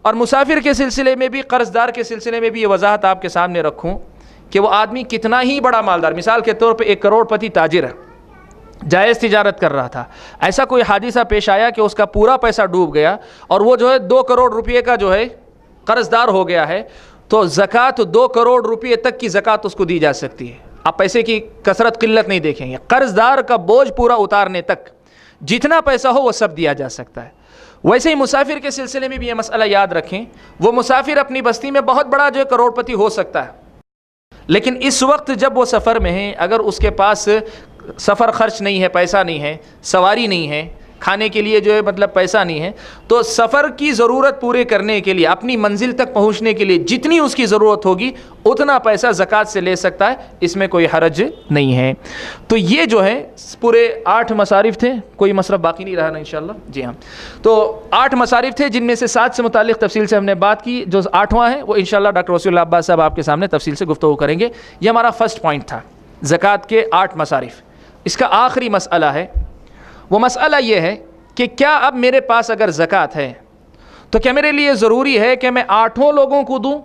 اور مسافر کے سلسلے میں بھی، قرض دار کے سلسلے میں بھی یہ وضاحت آپ کے سامنے رکھوں کہ وہ آدمی کتنا ہی بڑا مالدار، مثال کے طور پہ 1 کروڑ پتی تاجر ہے، جائز تجارت کر رہا تھا، ایسا کوئی حادثہ پیش آیا کہ اس کا پورا پیسہ ڈوب گیا اور وہ جو ہے 2 کروڑ روپے کا جو ہے قرض دار ہو گیا ہے، تو زکوٰۃ 2 کروڑ روپے تک کی زکوٰۃ اس کو دی جا سکتی ہے۔ آپ پیسے کی کثرت قلت نہیں دیکھیں گے، قرض دار کا بوجھ پورا اتارنے تک جتنا پیسہ ہو وہ سب دیا جا سکتا ہے۔ ویسے ہی مسافر کے سلسلے میں بھی یہ مسئلہ یاد رکھیں، وہ مسافر اپنی بستی میں بہت بڑا جو ہے کروڑ پتی ہو سکتا ہے، لیکن اس وقت جب وہ سفر میں ہیں، اگر اس کے پاس سفر خرچ نہیں ہے، پیسہ نہیں ہے، سواری نہیں ہے، کھانے کے لیے جو ہے مطلب پیسہ نہیں ہے، تو سفر کی ضرورت پورے کرنے کے لیے، اپنی منزل تک پہنچنے کے لیے جتنی اس کی ضرورت ہوگی اتنا پیسہ زکوٰۃ سے لے سکتا ہے، اس میں کوئی حرج نہیں ہے۔ تو یہ جو ہے پورے 8 مصارف تھے، کوئی مصرف باقی نہیں رہا نا انشاءاللہ؟ جی ہاں، تو 8 مصارف تھے جن میں سے 7 سے متعلق تفصیل سے ہم نے بات کی، جو 8واں ہے وہ انشاءاللہ ڈاکٹر وسیع اللہ عباس صاحب آپ کے سامنے تفصیل سے گفتگو کریں گے۔ یہ ہمارا فرسٹ پوائنٹ تھا، زکوٰۃ کے 8 مصارف۔ اس کا آخری مسئلہ ہے، وہ مسئلہ یہ ہے کہ کیا اب میرے پاس اگر زکوٰۃ ہے تو کیا میرے لیے ضروری ہے کہ میں 8 لوگوں کو دوں،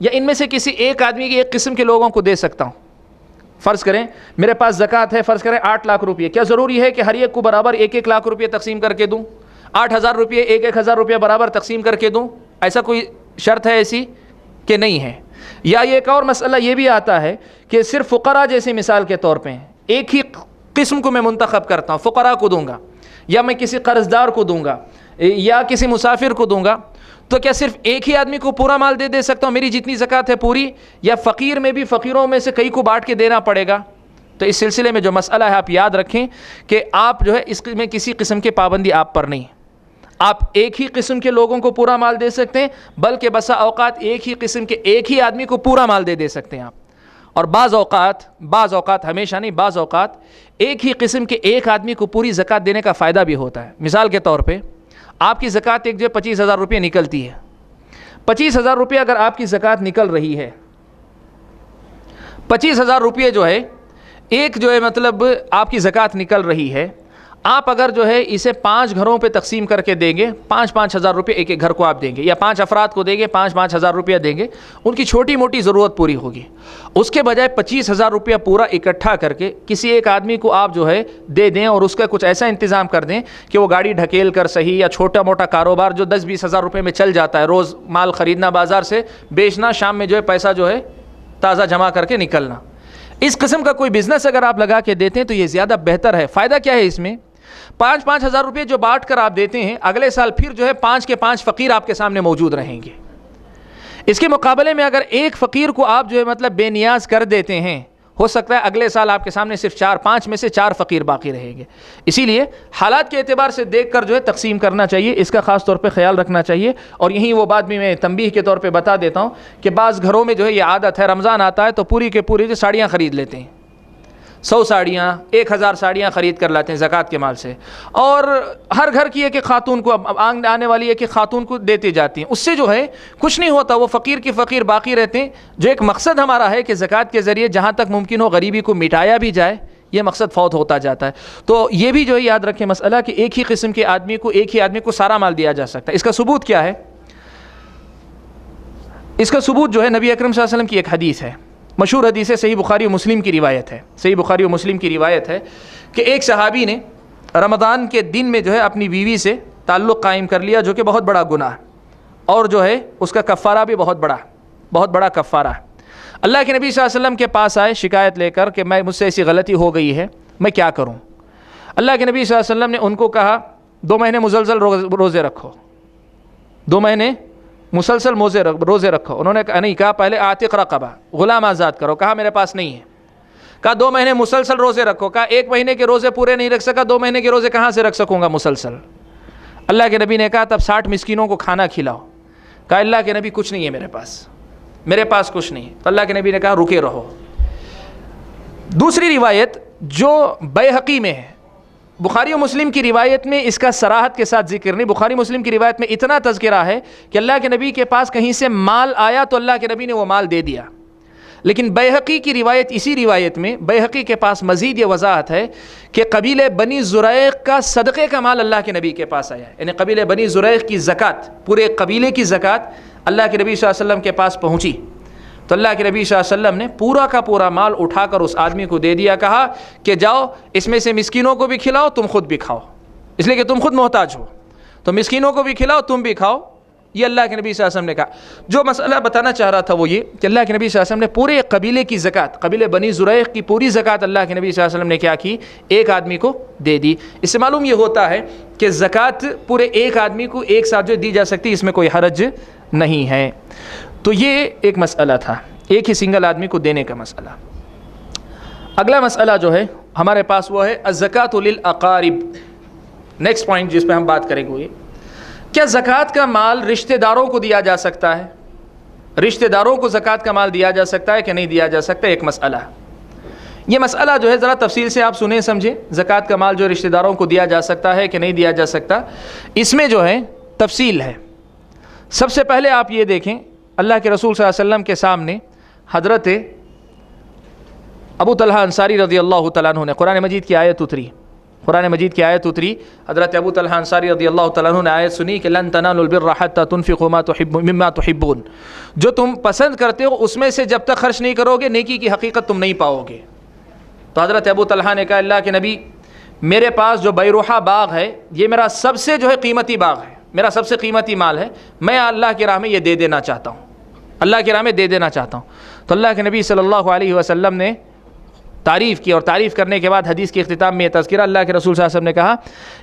یا ان میں سے کسی ایک آدمی کی ایک قسم کے لوگوں کو دے سکتا ہوں؟ فرض کریں میرے پاس زکوٰۃ ہے، فرض کریں 8 لاکھ روپے، کیا ضروری ہے کہ ہر ایک کو برابر 1-1 لاکھ روپے تقسیم کر کے دوں؟ 8,000 روپے 1,000 روپے برابر تقسیم کر کے دوں؟ ایسا کوئی شرط ہے ایسی کہ نہیں ہے؟ یا یہ ایک اور مسئلہ یہ بھی آتا ہے کہ صرف فقراء جیسے مثال کے طور پہ ایک ہی قسم کو میں منتخب کرتا ہوں، فقراء کو دوں گا، یا میں کسی قرض دار کو دوں گا، یا کسی مسافر کو دوں گا، تو کیا صرف ایک ہی آدمی کو پورا مال دے سکتا ہوں، میری جتنی زکوٰۃ ہے پوری، یا فقیر میں بھی فقیروں میں سے کئی کو بانٹ کے دینا پڑے گا؟ تو اس سلسلے میں جو مسئلہ ہے آپ یاد رکھیں کہ آپ جو ہے اس میں کسی قسم کی پابندی آپ پر نہیں، آپ ایک ہی قسم کے لوگوں کو پورا مال دے سکتے ہیں، بلکہ بسا اوقات ایک ہی قسم کے ایک ہی آدمی کو پورا مال دے سکتے ہیں آپ، اور بعض اوقات ہمیشہ نہیں، بعض اوقات ایک ہی قسم کے ایک آدمی کو پوری زکوٰۃ دینے کا فائدہ بھی ہوتا ہے۔ مثال کے طور پہ آپ کی زکوٰۃ ایک جو 25,000 روپے نکلتی ہے، 25,000 روپے اگر آپ کی زکوٰۃ نکل رہی ہے، 25,000 روپے جو ہے ایک جو ہے مطلب آپ کی زکوٰۃ نکل رہی ہے، آپ اگر جو ہے اسے 5 گھروں پہ تقسیم کر کے دیں گے، 5,000 روپے ایک گھر کو آپ دیں گے، یا 5 افراد کو دیں گے، 5,000 روپیہ دیں گے، ان کی چھوٹی موٹی ضرورت پوری ہوگی۔ اس کے بجائے 25,000 روپیہ پورا اکٹھا کر کے کسی ایک آدمی کو آپ جو ہے دے دیں، اور اس کا کچھ ایسا انتظام کر دیں کہ وہ گاڑی ڈھکیل کر صحیح، یا چھوٹا موٹا کاروبار جو 10-20 ہزار روپے میں چل جاتا ہے، روز مال خریدنا، بازار سے بیچنا، شام میں جو ہے پیسہ جو ہے تازہ جمع کر کے نکلنا، اس قسم کا کوئی بزنس اگر آپ لگا کے دیتے ہیں تو یہ زیادہ بہتر ہے۔ فائدہ کیا ہے اس میں؟ 5,000 روپے جو بانٹ کر آپ دیتے ہیں، اگلے سال پھر جو ہے 5 کے 5 فقیر آپ کے سامنے موجود رہیں گے۔ اس کے مقابلے میں اگر ایک فقیر کو آپ جو ہے مطلب بے نیاز کر دیتے ہیں، ہو سکتا ہے اگلے سال آپ کے سامنے صرف 4-5 میں سے 4 فقیر باقی رہیں گے۔ اسی لیے حالات کے اعتبار سے دیکھ کر جو ہے تقسیم کرنا چاہیے، اس کا خاص طور پہ خیال رکھنا چاہیے۔ اور یہیں وہ بات بھی میں تنبیہ کے طور پہ بتا دیتا ہوں کہ بعض گھروں میں جو ہے یہ عادت ہے، رمضان آتا ہے تو پوری کے پوری جو ساڑیاں خرید لیتے ہیں، 100 ساڑیاں، 1,000 ساڑیاں خرید کر لاتے ہیں زکوٰۃ کے مال سے، اور ہر گھر کی ایک ایک خاتون کو، آنے والی ایک ایک خاتون کو دیتے جاتی ہیں۔ اس سے جو ہے کچھ نہیں ہوتا، وہ فقیر کی فقیر باقی رہتے ہیں۔ جو ایک مقصد ہمارا ہے کہ زکوٰۃ کے ذریعے جہاں تک ممکن ہو غریبی کو مٹایا بھی جائے، یہ مقصد فوت ہوتا جاتا ہے۔ تو یہ بھی جو ہے یاد رکھیں مسئلہ کہ ایک ہی قسم کے آدمی کو، ایک ہی آدمی کو سارا مال دیا جا سکتا ہے۔ اس کا ثبوت کیا ہے؟ اس کا ثبوت جو ہے نبی اکرم صلی اللہ علیہ وسلم کی ایک حدیث ہے، مشہور حدیث ہے، صحیح بخاری و مسلم کی روایت ہے، صحیح بخاری و مسلم کی روایت ہے کہ ایک صحابی نے رمضان کے دن میں جو ہے اپنی بیوی سے تعلق قائم کر لیا، جو کہ بہت بڑا گناہ، اور جو ہے اس کا کفارہ بھی بہت بڑا کفارہ ہے۔ اللہ کے نبی صلی اللہ علیہ وسلم کے پاس آئے شکایت لے کر کہ مجھ سے ایسی غلطی ہو گئی ہے، میں کیا کروں؟ اللہ کے نبی صلی اللہ علیہ وسلم نے ان کو کہا 2 مہینے مسلسل روزے رکھو، 2 مہینے مسلسل روزے رکھو۔ انہوں نے نہیں کہا پہلے عاتق رقبہ، غلام آزاد کرو، کہا میرے پاس نہیں ہے۔ کہا 2 مہینے مسلسل روزے رکھو، کہا 1 مہینے کے روزے پورے نہیں رکھ سکا، 2 مہینے کے روزے کہاں سے رکھ سکوں گا مسلسل؟ اللہ کے نبی نے کہا تب 60 مسکینوں کو کھانا کھلاؤ۔ کہا اللہ کے نبی کچھ نہیں ہے میرے پاس کچھ نہیں ہے۔ تو اللہ کے نبی نے کہا رکے رہو۔ دوسری روایت جو بیہقی میں ہے، بخاری و مسلم کی روایت میں اس کا صراحت کے ساتھ ذکر نہیں، بخاری مسلم کی روایت میں اتنا تذکرہ ہے کہ اللہ کے نبی کے پاس کہیں سے مال آیا تو اللہ کے نبی نے وہ مال دے دیا۔ لیکن بیہقی کی روایت، اسی روایت میں بیہقی کے پاس مزید یہ وضاحت ہے کہ قبیلہ بنی زریق کا صدقے کا مال اللہ کے نبی کے پاس آیا ہے، یعنی قبیلہ بنی زریق کی زکوٰۃ، پورے قبیلے کی زکوٰۃ اللہ کے نبی صلی اللہ علیہ وسلم کے پاس پہنچی، تو اللہ کے نبی صلی اللہ علیہ وسلم نے پورا کا پورا مال اٹھا کر اس آدمی کو دے دیا، کہا کہ جاؤ اس میں سے مسکینوں کو بھی کھلاؤ، تم خود بھی کھاؤ، اس لیے کہ تم خود محتاج ہو، تو مسکینوں کو بھی کھلاؤ، تم بھی کھاؤ، یہ اللہ کے نبی صلی اللہ علیہ وسلم نے کہا۔ جو مسئلہ بتانا چاہ رہا تھا وہ یہ کہ اللہ کے نبی صلی اللہ علیہ وسلم نے پورے قبیلے کی زکوٰۃ، قبیلے بنی زریق کی پوری زکوٰۃ اللہ کے نبی صلی اللہ علیہ وسلم نے کیا کی؟ ایک آدمی کو دے دی۔ اس سے معلوم یہ ہوتا ہے کہ زکوٰۃ پورے ایک آدمی کو ایک ساتھ جو دی جا سکتی، اس میں کوئی حرج نہیں ہے۔ تو یہ ایک مسئلہ تھا، ایک ہی سنگل آدمی کو دینے کا مسئلہ۔ اگلا مسئلہ جو ہے ہمارے پاس وہ ہے الزکوٰۃ للاقارب۔ نیکسٹ پوائنٹ جس پہ ہم بات کریں گے، کیا زکوٰۃ کا مال رشتہ داروں کو دیا جا سکتا ہے؟ رشتہ داروں کو زکوٰۃ کا مال دیا جا سکتا ہے کہ نہیں دیا جا سکتا؟ ایک مسئلہ۔ یہ مسئلہ جو ہے ذرا تفصیل سے آپ سنیں سمجھیں۔ زکوٰۃ کا مال جو رشتہ داروں کو دیا جا سکتا ہے کہ نہیں دیا جا سکتا، اس میں جو ہے تفصیل ہے۔ سب سے پہلے آپ یہ دیکھیں، اللہ کے رسول صلی اللہ علیہ وسلم کے سامنے حضرت ابو طلحہ انصاری رضی اللہ تعالیٰ عنہ نے قرآن مجید کی آیت اتری، حضرت ابو طلحہ انصاری رضی اللہ تعالیٰ عنہ نے آیت سنی کہ لن تنالوا البر حتى تنفقوا مما تحبون، جو تم پسند کرتے ہو اس میں سے جب تک خرچ نہیں کرو گے نیکی کی حقیقت تم نہیں پاؤ گے۔ تو حضرت ابو طلحہ نے کہا اللہ کے نبی، میرے پاس جو بیروحہ باغ ہے یہ میرا سب سے جو ہے قیمتی باغ ہے، میرا سب سے قیمتی مال ہے، میں اللہ کی راہ میں یہ دے دینا چاہتا ہوں، اللہ کی راہ میں دے دینا چاہتا ہوں۔ تو اللہ کے نبی صلی اللہ علیہ وسلم نے تعریف کی، اور تعریف کرنے کے بعد حدیث کے اختتام میں یہ تذکرہ اللہ کے رسول صلی اللہ علیہ وسلم نے کہا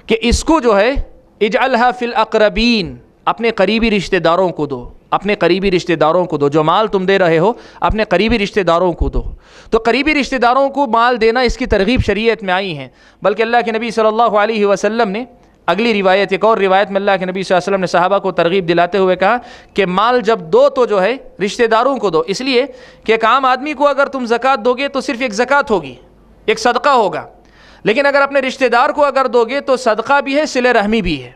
کہ اس کو جو ہے اجعلها فی الاقربین، اپنے قریبی رشتہ داروں کو دو، اپنے قریبی رشتہ داروں کو دو، جو مال تم دے رہے ہو اپنے قریبی رشتہ داروں کو دو۔ تو قریبی رشتہ داروں کو مال دینا، اس کی ترغیب شریعت میں آئی ہے، بلکہ اللہ کے نبی صلی اللہ علیہ وسلم نے اگلی روایت، ایک اور روایت میں اللہ کے نبی صلی اللہ علیہ وسلم نے صحابہ کو ترغیب دلاتے ہوئے کہا کہ مال جب دو تو جو ہے رشتہ داروں کو دو، اس لیے کہ ایک عام آدمی کو اگر تم زکوٰۃ دو گے تو صرف ایک زکوٰۃ ہوگی، ایک صدقہ ہوگا، لیکن اگر اپنے رشتہ دار کو اگر دو گے تو صدقہ بھی ہے، صلہ رحمی بھی ہے،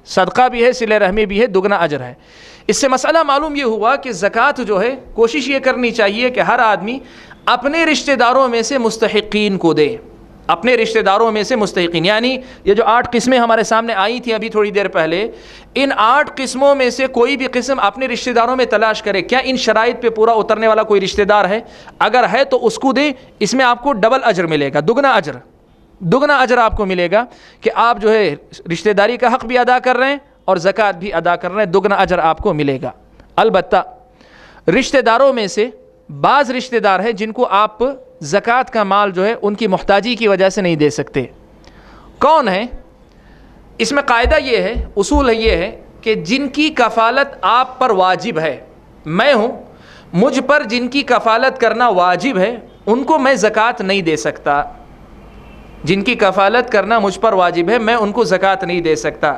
صدقہ بھی ہے، صلہ رحمی بھی ہے، دگنا اجر ہے۔ اس سے مسئلہ معلوم یہ ہوا کہ زکوٰۃ جو ہے کوشش یہ کرنی چاہیے کہ ہر آدمی اپنے رشتہ داروں میں سے مستحقین کو دے، اپنے رشتہ داروں میں سے مستحقین، یعنی یہ جو 8 قسمیں ہمارے سامنے آئی تھیں ابھی تھوڑی دیر پہلے، ان 8 قسموں میں سے کوئی بھی قسم اپنے رشتہ داروں میں تلاش کرے، کیا ان شرائط پہ پورا اترنے والا کوئی رشتہ دار ہے؟ اگر ہے تو اس کو دیں، اس میں آپ کو ڈبل اجر ملے گا، دگنا اجر آپ کو ملے گا کہ آپ جو ہے رشتہ داری کا حق بھی ادا کر رہے ہیں اور زکوٰۃ بھی ادا کر رہے ہیں، دگنا اجر آپ کو ملے گا۔ البتہ رشتہ داروں میں سے بعض رشتہ دار ہیں جن کو آپ زکوٰۃ کا مال جو ہے ان کی محتاجی کی وجہ سے نہیں دے سکتے۔ کون ہیں؟ اس میں قاعدہ یہ ہے، اصول یہ ہے کہ جن کی کفالت آپ پر واجب ہے، میں ہوں، مجھ پر جن کی کفالت کرنا واجب ہے ان کو میں زکوٰۃ نہیں دے سکتا، جن کی کفالت کرنا مجھ پر واجب ہے میں ان کو زکوٰۃ نہیں دے سکتا۔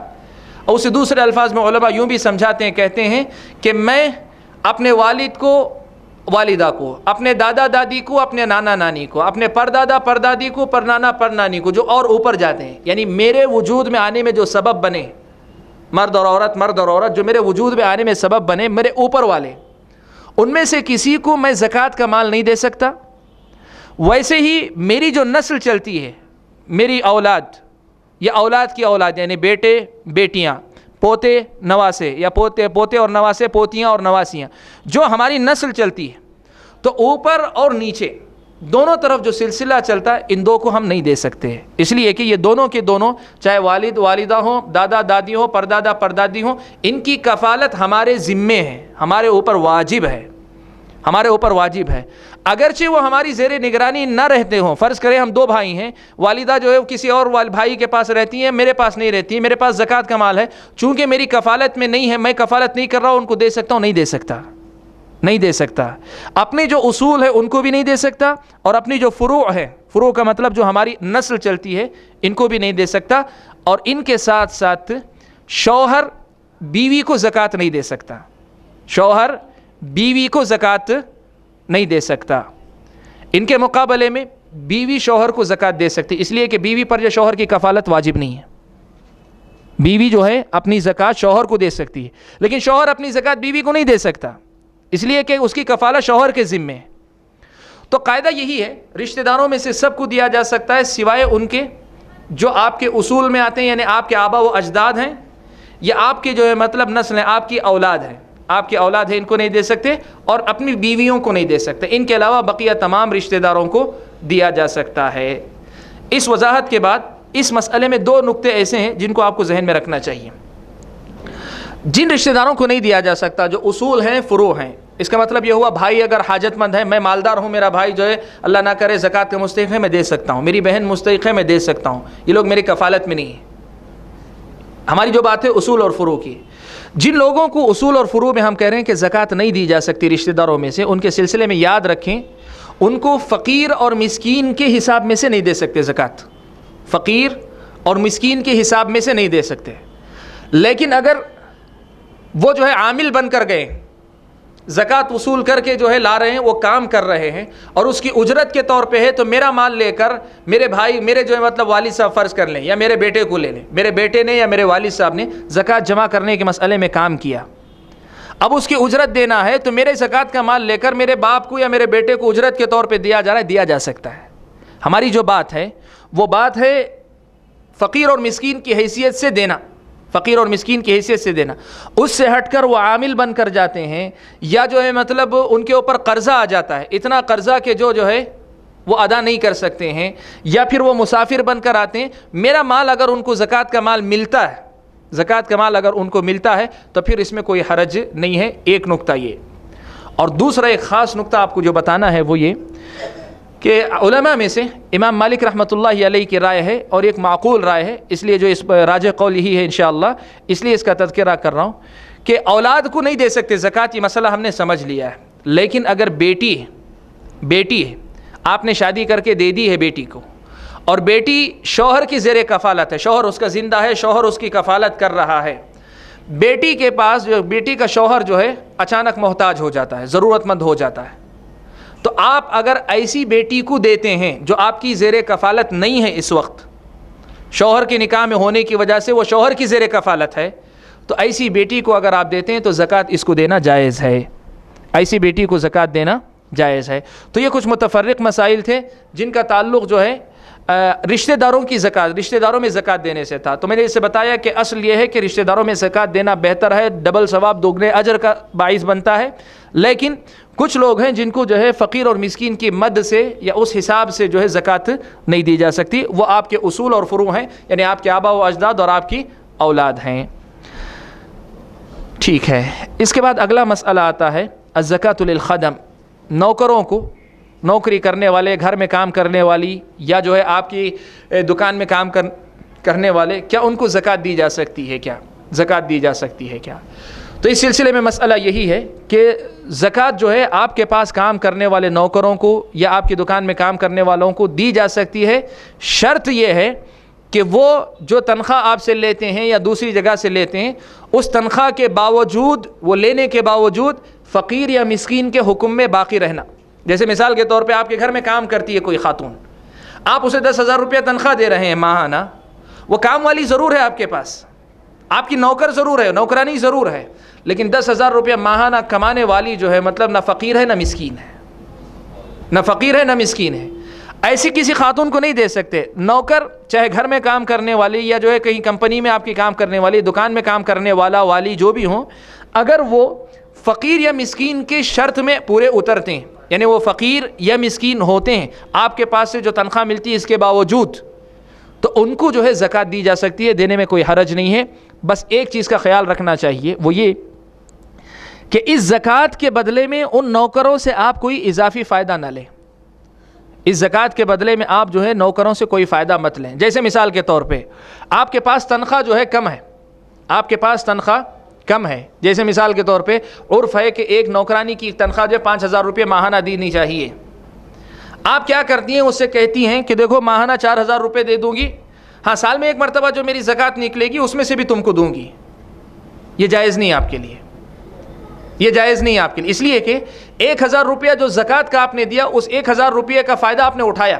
اور اسے دوسرے الفاظ میں علماء یوں بھی سمجھاتے ہیں، کہتے ہیں کہ میں اپنے والد کو، والدہ کو، اپنے دادا دادی کو، اپنے نانا نانی کو، اپنے پردادا پردادی کو، پرنانا پرنانی کو، جو اور اوپر جاتے ہیں، یعنی میرے وجود میں آنے میں جو سبب بنے، مرد اور عورت جو میرے وجود میں آنے میں سبب بنے، میرے اوپر والے، ان میں سے کسی کو میں زکوٰۃ کا مال نہیں دے سکتا۔ ویسے ہی میری جو نسل چلتی ہے، میری اولاد یا اولاد کی اولاد، یعنی بیٹے بیٹیاں، پوتے نواسے، یا پوتے اور نواسے، پوتیاں اور نواسیاں، جو ہماری نسل چلتی ہے، تو اوپر اور نیچے دونوں طرف جو سلسلہ چلتا ہے ان دو کو ہم نہیں دے سکتے، اس لیے کہ یہ دونوں کے دونوں، چاہے والد والدہ ہوں، دادا دادی ہوں، پردادا پردادی ہوں، ان کی کفالت ہمارے ذمے ہے، ہمارے اوپر واجب ہے، ہمارے اوپر واجب ہے۔ اگرچہ وہ ہماری زیر نگرانی نہ رہتے ہوں، فرض کریں ہم 2 بھائی ہیں، والدہ جو ہے کسی اور بھائی کے پاس رہتی ہیں، میرے پاس نہیں رہتی ہیں، میرے پاس زکوٰۃ کا مال ہے، چونکہ میری کفالت میں نہیں ہے، میں کفالت نہیں کر رہا ہوں، ان کو دے سکتا ہوں؟ نہیں دے سکتا۔ اپنے جو اصول ہے ان کو بھی نہیں دے سکتا، اور اپنی جو فروع ہے، فروع کا مطلب جو ہماری نسل چلتی ہے، ان کو بھی نہیں دے سکتا۔ اور ان کے ساتھ ساتھ شوہر بیوی کو زکوٰۃ نہیں دے سکتا، شوہر بیوی کو زکوٰۃ نہیں دے سکتا۔ ان کے مقابلے میں بیوی شوہر کو زکوٰۃ دے سکتی، اس لیے کہ بیوی پر جو شوہر کی کفالت واجب نہیں ہے، بیوی جو ہے اپنی زکوٰۃ شوہر کو دے سکتی ہے، لیکن شوہر اپنی زکوٰۃ بیوی کو نہیں دے سکتا، اس لیے کہ اس کی کفالت شوہر کے ذمے ہے۔ تو قاعدہ یہی ہے، رشتہ داروں میں سے سب کو دیا جا سکتا ہے سوائے ان کے جو آپ کے اصول میں آتے ہیں، یعنی آپ کے آبا و اجداد ہیں، یا آپ کے جو ہے مطلب نسل ہیں، آپ کی اولاد ہے، آپ کی اولاد ہے، ان کو نہیں دے سکتے، اور اپنی بیویوں کو نہیں دے سکتے۔ ان کے علاوہ بقیہ تمام رشتہ داروں کو دیا جا سکتا ہے۔ اس وضاحت کے بعد اس مسئلے میں 2 نقطے ایسے ہیں جن کو آپ کو ذہن میں رکھنا چاہیے۔ جن رشتہ داروں کو نہیں دیا جا سکتا جو اصول ہیں فروع ہیں، اس کا مطلب یہ ہوا بھائی اگر حاجت مند ہے، میں مالدار ہوں، میرا بھائی جو ہے اللہ نہ کرے زکوٰۃ کا مستحق ہے، میں دے سکتا ہوں، میری بہن مستحق ہے، میں دے سکتا ہوں، یہ لوگ میری کفالت میں نہیں ہیں۔ ہماری جو بات ہے اصول اور فروع کی، جن لوگوں کو اصول اور فروع میں ہم کہہ رہے ہیں کہ زکوٰۃ نہیں دی جا سکتی رشتہ داروں میں سے، ان کے سلسلے میں یاد رکھیں ان کو فقیر اور مسکین کے حساب میں سے نہیں دے سکتے زکوٰۃ، فقیر اور مسکین کے حساب میں سے نہیں دے سکتے۔ لیکن اگر وہ جو ہے عامل بن کر گئے، زکوٰۃ وصول کر کے جو ہے لا رہے ہیں، وہ کام کر رہے ہیں اور اس کی اجرت کے طور پہ ہے، تو میرا مال لے کر میرے بھائی، میرے جو ہے مطلب والد صاحب فرض کر لیں یا میرے بیٹے کو لے لیں، میرے بیٹے نے یا میرے والد صاحب نے زکوٰۃ جمع کرنے کے مسئلے میں کام کیا، اب اس کی اجرت دینا ہے، تو میرے زکوٰۃ کا مال لے کر میرے باپ کو یا میرے بیٹے کو اجرت کے طور پہ دیا جا رہا ہے، دیا جا سکتا ہے۔ ہماری جو بات ہے وہ بات ہے فقیر اور مسکین کی حیثیت سے دینا، فقیر اور مسکین کی حیثیت سے دینا، اس سے ہٹ کر وہ عامل بن کر جاتے ہیں یا جو ہے مطلب ان کے اوپر قرضہ آ جاتا ہے، اتنا قرضہ کہ جو ہے وہ ادا نہیں کر سکتے ہیں، یا پھر وہ مسافر بن کر آتے ہیں، میرا مال اگر ان کو زکوٰۃ کا مال ملتا ہے، زکوٰۃ کا مال اگر ان کو ملتا ہے تو پھر اس میں کوئی حرج نہیں ہے۔ ایک نقطہ یہ، اور دوسرا ایک خاص نقطہ آپ کو جو بتانا ہے وہ یہ کہ علماء میں سے امام مالک رحمۃ اللہ علیہ کی رائے ہے اور ایک معقول رائے ہے، اس لیے جو اس راجح قول یہی ہے انشاءاللہ، اس لیے اس کا تذکرہ کر رہا ہوں کہ اولاد کو نہیں دے سکتے زکوٰۃ، یہ مسئلہ ہم نے سمجھ لیا ہے، لیکن اگر بیٹی ہے، آپ نے شادی کر کے دے دی ہے بیٹی کو، اور بیٹی شوہر کی زیر کفالت ہے، شوہر اس کا زندہ ہے، شوہر اس کی کفالت کر رہا ہے، بیٹی کے پاس جو بیٹی کا شوہر جو ہے اچانک محتاج ہو جاتا ہے، ضرورت مند ہو جاتا ہے، تو آپ اگر ایسی بیٹی کو دیتے ہیں جو آپ کی زیر کفالت نہیں ہے اس وقت، شوہر کے نکاح میں ہونے کی وجہ سے وہ شوہر کی زیر کفالت ہے، تو ایسی بیٹی کو اگر آپ دیتے ہیں تو زکوٰۃ اس کو دینا جائز ہے، ایسی بیٹی کو زکوٰۃ دینا جائز ہے۔ تو یہ کچھ متفرق مسائل تھے جن کا تعلق جو ہے رشتہ داروں کی زکوٰۃ، رشتہ داروں میں زکوٰۃ دینے سے تھا۔ تو میں نے اسے بتایا کہ اصل یہ ہے کہ رشتہ داروں میں زکوٰۃ دینا بہتر ہے، ڈبل ثواب، دوگنے اجر کا باعث بنتا ہے، لیکن کچھ لوگ ہیں جن کو جو ہے فقیر اور مسکین کی مد سے یا اس حساب سے جو ہے زکوٰۃ نہیں دی جا سکتی، وہ آپ کے اصول اور فروع ہیں، یعنی آپ کے آبا و اجداد اور آپ کی اولاد ہیں۔ ٹھیک ہے، اس کے بعد اگلا مسئلہ آتا ہے الزکوٰۃ للخدم، نوکروں کو، نوکری کرنے والے، گھر میں کام کرنے والی، یا جو ہے آپ کی دکان میں کام کرنے والے، کیا ان کو زکوٰۃ دی جا سکتی ہے؟ کیا زکوٰۃ دی جا سکتی ہے کیا؟ تو اس سلسلے میں مسئلہ یہی ہے کہ زکوٰۃ جو ہے آپ کے پاس کام کرنے والے نوکروں کو یا آپ کی دکان میں کام کرنے والوں کو دی جا سکتی ہے، شرط یہ ہے کہ وہ جو تنخواہ آپ سے لیتے ہیں یا دوسری جگہ سے لیتے ہیں، اس تنخواہ کے باوجود، وہ لینے کے باوجود فقیر یا مسکین کے حکم میں باقی رہنا۔ جیسے مثال کے طور پہ آپ کے گھر میں کام کرتی ہے کوئی خاتون، آپ اسے 10,000 روپیہ تنخواہ دے رہے ہیں ماہانہ، وہ کام والی ضرور ہے آپ کے پاس، آپ کی نوکر ضرور ہے، نوکرانی ضرور ہے، لیکن 10,000 روپیہ ماہانہ کمانے والی جو ہے مطلب نہ فقیر ہے نہ مسکین ہے، نہ فقیر ہے نہ مسکین ہے، ایسی کسی خاتون کو نہیں دے سکتے۔ نوکر چاہے گھر میں کام کرنے والی یا جو ہے کہیں کمپنی میں آپ کی کام کرنے والی، دکان میں کام کرنے والا والی جو بھی ہوں، اگر وہ فقیر یا مسکین کے شرط میں پورے اترتے ہیں، یعنی وہ فقیر یا مسکین ہوتے ہیں، آپ کے پاس سے جو تنخواہ ملتی ہے اس کے باوجود، تو ان کو جو ہے زکوٰۃ دی جا سکتی ہے، دینے میں کوئی حرج نہیں ہے۔ بس ایک چیز کا خیال رکھنا چاہیے، وہ یہ کہ اس زکوٰۃ کے بدلے میں ان نوکروں سے آپ کوئی اضافی فائدہ نہ لیں، اس زکوٰۃ کے بدلے میں آپ جو ہے نوکروں سے کوئی فائدہ مت لیں۔ جیسے مثال کے طور پہ آپ کے پاس تنخواہ جو ہے کم ہے، آپ کے پاس تنخواہ کم ہے، جیسے مثال کے طور پہ عرف ہے کہ ایک نوکرانی کی تنخواہ جو ہے 5,000 روپے ماہانہ دینی چاہیے، آپ کیا کرتی ہیں، اس سے کہتی ہیں کہ دیکھو ماہانہ 4,000 روپے دے دوں گی، ہاں سال میں ایک مرتبہ جو میری زکوٰۃ نکلے گی اس میں سے بھی تم کو دوں گی۔ یہ جائز نہیں آپ کے لیے، یہ جائز نہیں آپ کے لیے، اس لیے کہ 1,000 روپیہ جو زکوٰۃ کا آپ نے دیا، اس 1,000 روپیہ کا فائدہ آپ نے اٹھایا،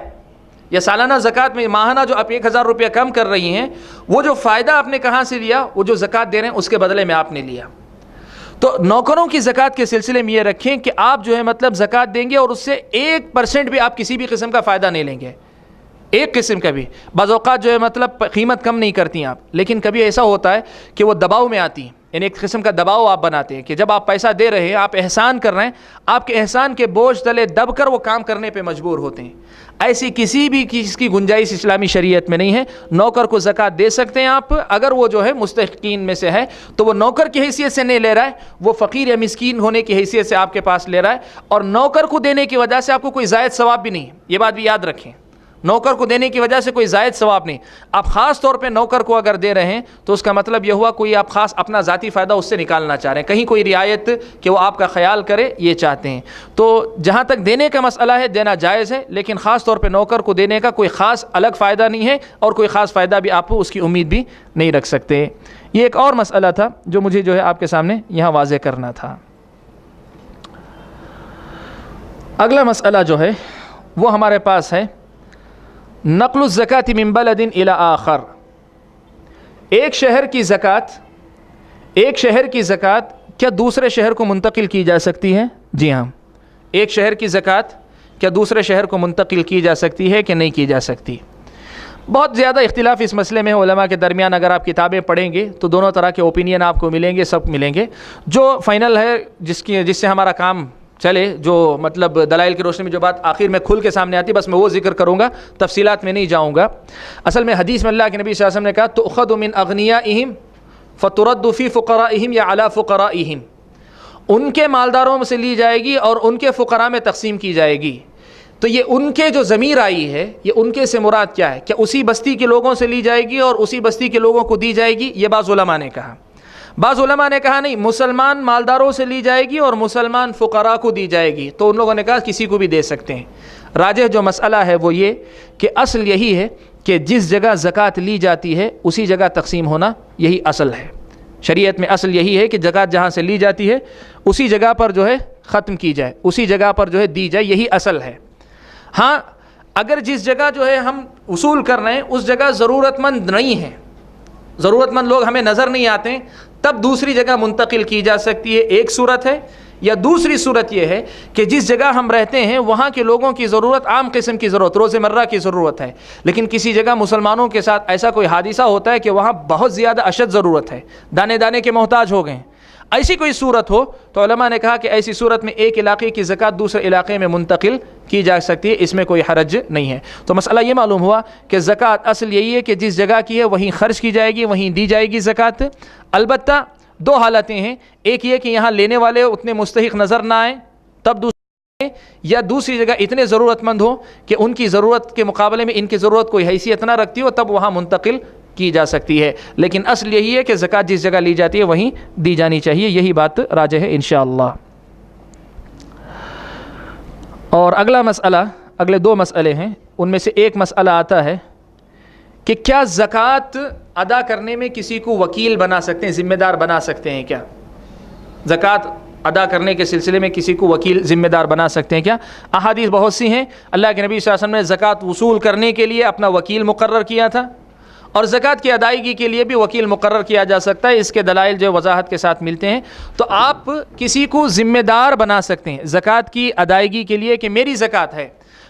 یا سالانہ زکوٰۃ میں ماہانہ جو آپ 1,000 روپیہ کم کر رہی ہیں، وہ جو فائدہ آپ نے کہاں سے لیا، وہ جو زکوٰۃ دے رہے ہیں اس کے بدلے میں آپ نے لیا۔ تو نوکروں کی زکوٰۃ کے سلسلے میں یہ رکھیں کہ آپ جو ہے مطلب زکوٰۃ دیں گے اور اس سے 1% بھی آپ کسی بھی قسم کا فائدہ نہیں لیں گے، ایک قسم کا بھی۔ بعض اوقات جو ہے مطلب قیمت کم نہیں کرتی آپ، لیکن کبھی ایسا ہوتا ہے کہ وہ دباؤ میں آتی ہیں، یعنی ایک قسم کا دباؤ آپ بناتے ہیں کہ جب آپ پیسہ دے رہے ہیں، آپ احسان کر رہے ہیں، آپ کے احسان کے بوجھ تلے دب کر وہ کام کرنے پہ مجبور ہوتے ہیں. ایسی کسی بھی چیز کی گنجائش اسلامی شریعت میں نہیں ہے. نوکر کو زکوٰۃ دے سکتے ہیں آپ، اگر وہ جو ہے مستحقین میں سے ہے تو وہ نوکر کی حیثیت سے نہیں لے رہا ہے، وہ فقیر یا مسکین ہونے کی حیثیت سے آپ کے پاس لے رہا ہے، اور نوکر کو دینے کی وجہ سے آپ کو کوئی زائد ثواب بھی نہیں ہے. یہ بات بھی یاد رکھیں، نوکر کو دینے کی وجہ سے کوئی زائد ثواب نہیں. آپ خاص طور پہ نوکر کو اگر دے رہے ہیں تو اس کا مطلب یہ ہوا کوئی آپ خاص اپنا ذاتی فائدہ اس سے نکالنا چاہ رہے ہیں، کہیں کوئی رعایت کہ وہ آپ کا خیال کرے یہ چاہتے ہیں. تو جہاں تک دینے کا مسئلہ ہے دینا جائز ہے، لیکن خاص طور پہ نوکر کو دینے کا کوئی خاص الگ فائدہ نہیں ہے، اور کوئی خاص فائدہ بھی آپ اس کی امید بھی نہیں رکھ سکتے. یہ ایک اور مسئلہ تھا جو مجھے جو ہے آپ کے سامنے یہاں واضح کرنا تھا. اگلا مسئلہ جو ہے وہ ہمارے پاس ہے نقل الزکاة من بلد الى آخر. ایک شہر کی زکوٰۃ کیا دوسرے شہر کو منتقل کی جا سکتی ہے؟ جی ہاں، ایک شہر کی زکوٰۃ کیا دوسرے شہر کو منتقل کی جا سکتی ہے کہ نہیں کی جا سکتی؟ بہت زیادہ اختلاف اس مسئلے میں علماء کے درمیان. اگر آپ کتابیں پڑھیں گے تو دونوں طرح کے اوپینین آپ کو ملیں گے، سب ملیں گے. جو فائنل ہے جس سے ہمارا کام چلے، جو مطلب دلائل کی روشنی میں جو بات آخر میں کھل کے سامنے آتی ہے، بس میں وہ ذکر کروں گا، تفصیلات میں نہیں جاؤں گا. اصل میں حدیث میں اللہ کے نبی صلی اللہ علیہ وسلم نے کہا تؤخذ من اغنیائہم فترد فی فقرائہم یا علی فقرائہم. ان کے مالداروں سے لی جائے گی اور ان کے فقراء میں تقسیم کی جائے گی. تو یہ ان کے جو ضمیر آئی ہے، یہ ان کے سے مراد کیا ہے؟ کیا اسی بستی کے لوگوں سے لی جائے گی اور اسی بستی کے لوگوں کو دی جائے گی؟ یہ بعض علماء نے کہا. بعض علماء نے کہا نہیں، مسلمان مالداروں سے لی جائے گی اور مسلمان فقراء کو دی جائے گی. تو ان لوگوں نے کہا کسی کو بھی دے سکتے ہیں. راجح جو مسئلہ ہے وہ یہ کہ اصل یہی ہے کہ جس جگہ زکوٰۃ لی جاتی ہے اسی جگہ تقسیم ہونا یہی اصل ہے. شریعت میں اصل یہی ہے کہ زکوٰۃ جہاں سے لی جاتی ہے اسی جگہ پر جو ہے ختم کی جائے، اسی جگہ پر جو ہے دی جائے، یہی اصل ہے. ہاں اگر جس جگہ جو ہے ہم وصول کر رہے ہیں اس جگہ ضرورت مند نہیں ہے، ضرورت مند لوگ ہمیں نظر نہیں آتے ہیں، تب دوسری جگہ منتقل کی جا سکتی ہے. ایک صورت ہے. یا دوسری صورت یہ ہے کہ جس جگہ ہم رہتے ہیں وہاں کے لوگوں کی ضرورت عام قسم کی ضرورت، روز مرہ کی ضرورت ہے، لیکن کسی جگہ مسلمانوں کے ساتھ ایسا کوئی حادثہ ہوتا ہے کہ وہاں بہت زیادہ اشد ضرورت ہے، دانے دانے کے محتاج ہو گئے ہیں. ایسی کوئی صورت ہو تو علماء نے کہا کہ ایسی صورت میں ایک علاقے کی زکوٰۃ دوسرے علاقے میں منتقل کی جا سکتی ہے، اس میں کوئی حرج نہیں ہے. تو مسئلہ یہ معلوم ہوا کہ زکوٰۃ اصل یہی ہے کہ جس جگہ کی ہے وہیں خرچ کی جائے گی، وہیں دی جائے گی زکوٰۃ. البتہ دو حالتیں ہیں، ایک یہ کہ یہاں لینے والے اتنے مستحق نظر نہ آئیں تب دوسری، یا دوسری جگہ اتنے ضرورت مند ہوں کہ ان کی ضرورت کے مقابلے میں ان کی ضرورت کوئی حیثیت نہ رکھتی ہو، تب وہاں منتقل کی جا سکتی ہے. لیکن اصل یہی ہے کہ زکوٰۃ جس جگہ لی جاتی ہے وہیں دی جانی چاہیے، یہی بات راجح ہے انشاءاللہ. اور اگلا مسئلہ، اگلے دو مسئلے ہیں، ان میں سے ایک مسئلہ آتا ہے کہ کیا زکوٰۃ ادا کرنے میں کسی کو وکیل بنا سکتے ہیں، ذمہ دار بنا سکتے ہیں کیا؟ زکوٰۃ ادا کرنے کے سلسلے میں کسی کو وکیل ذمہ دار بنا سکتے ہیں کیا؟ احادیث بہت سی ہیں. اللہ کے نبی صلی اللہ علیہ وسلم نے زکوٰۃ وصول کرنے کے لیے اپنا وکیل مقرر کیا تھا، اور زکوٰۃ کی ادائیگی کے لیے بھی وکیل مقرر کیا جا سکتا ہے. اس کے دلائل جو وضاحت کے ساتھ ملتے ہیں. تو آپ کسی کو ذمہ دار بنا سکتے ہیں زکوٰۃ کی ادائیگی کے لیے کہ میری زکوٰۃ ہے،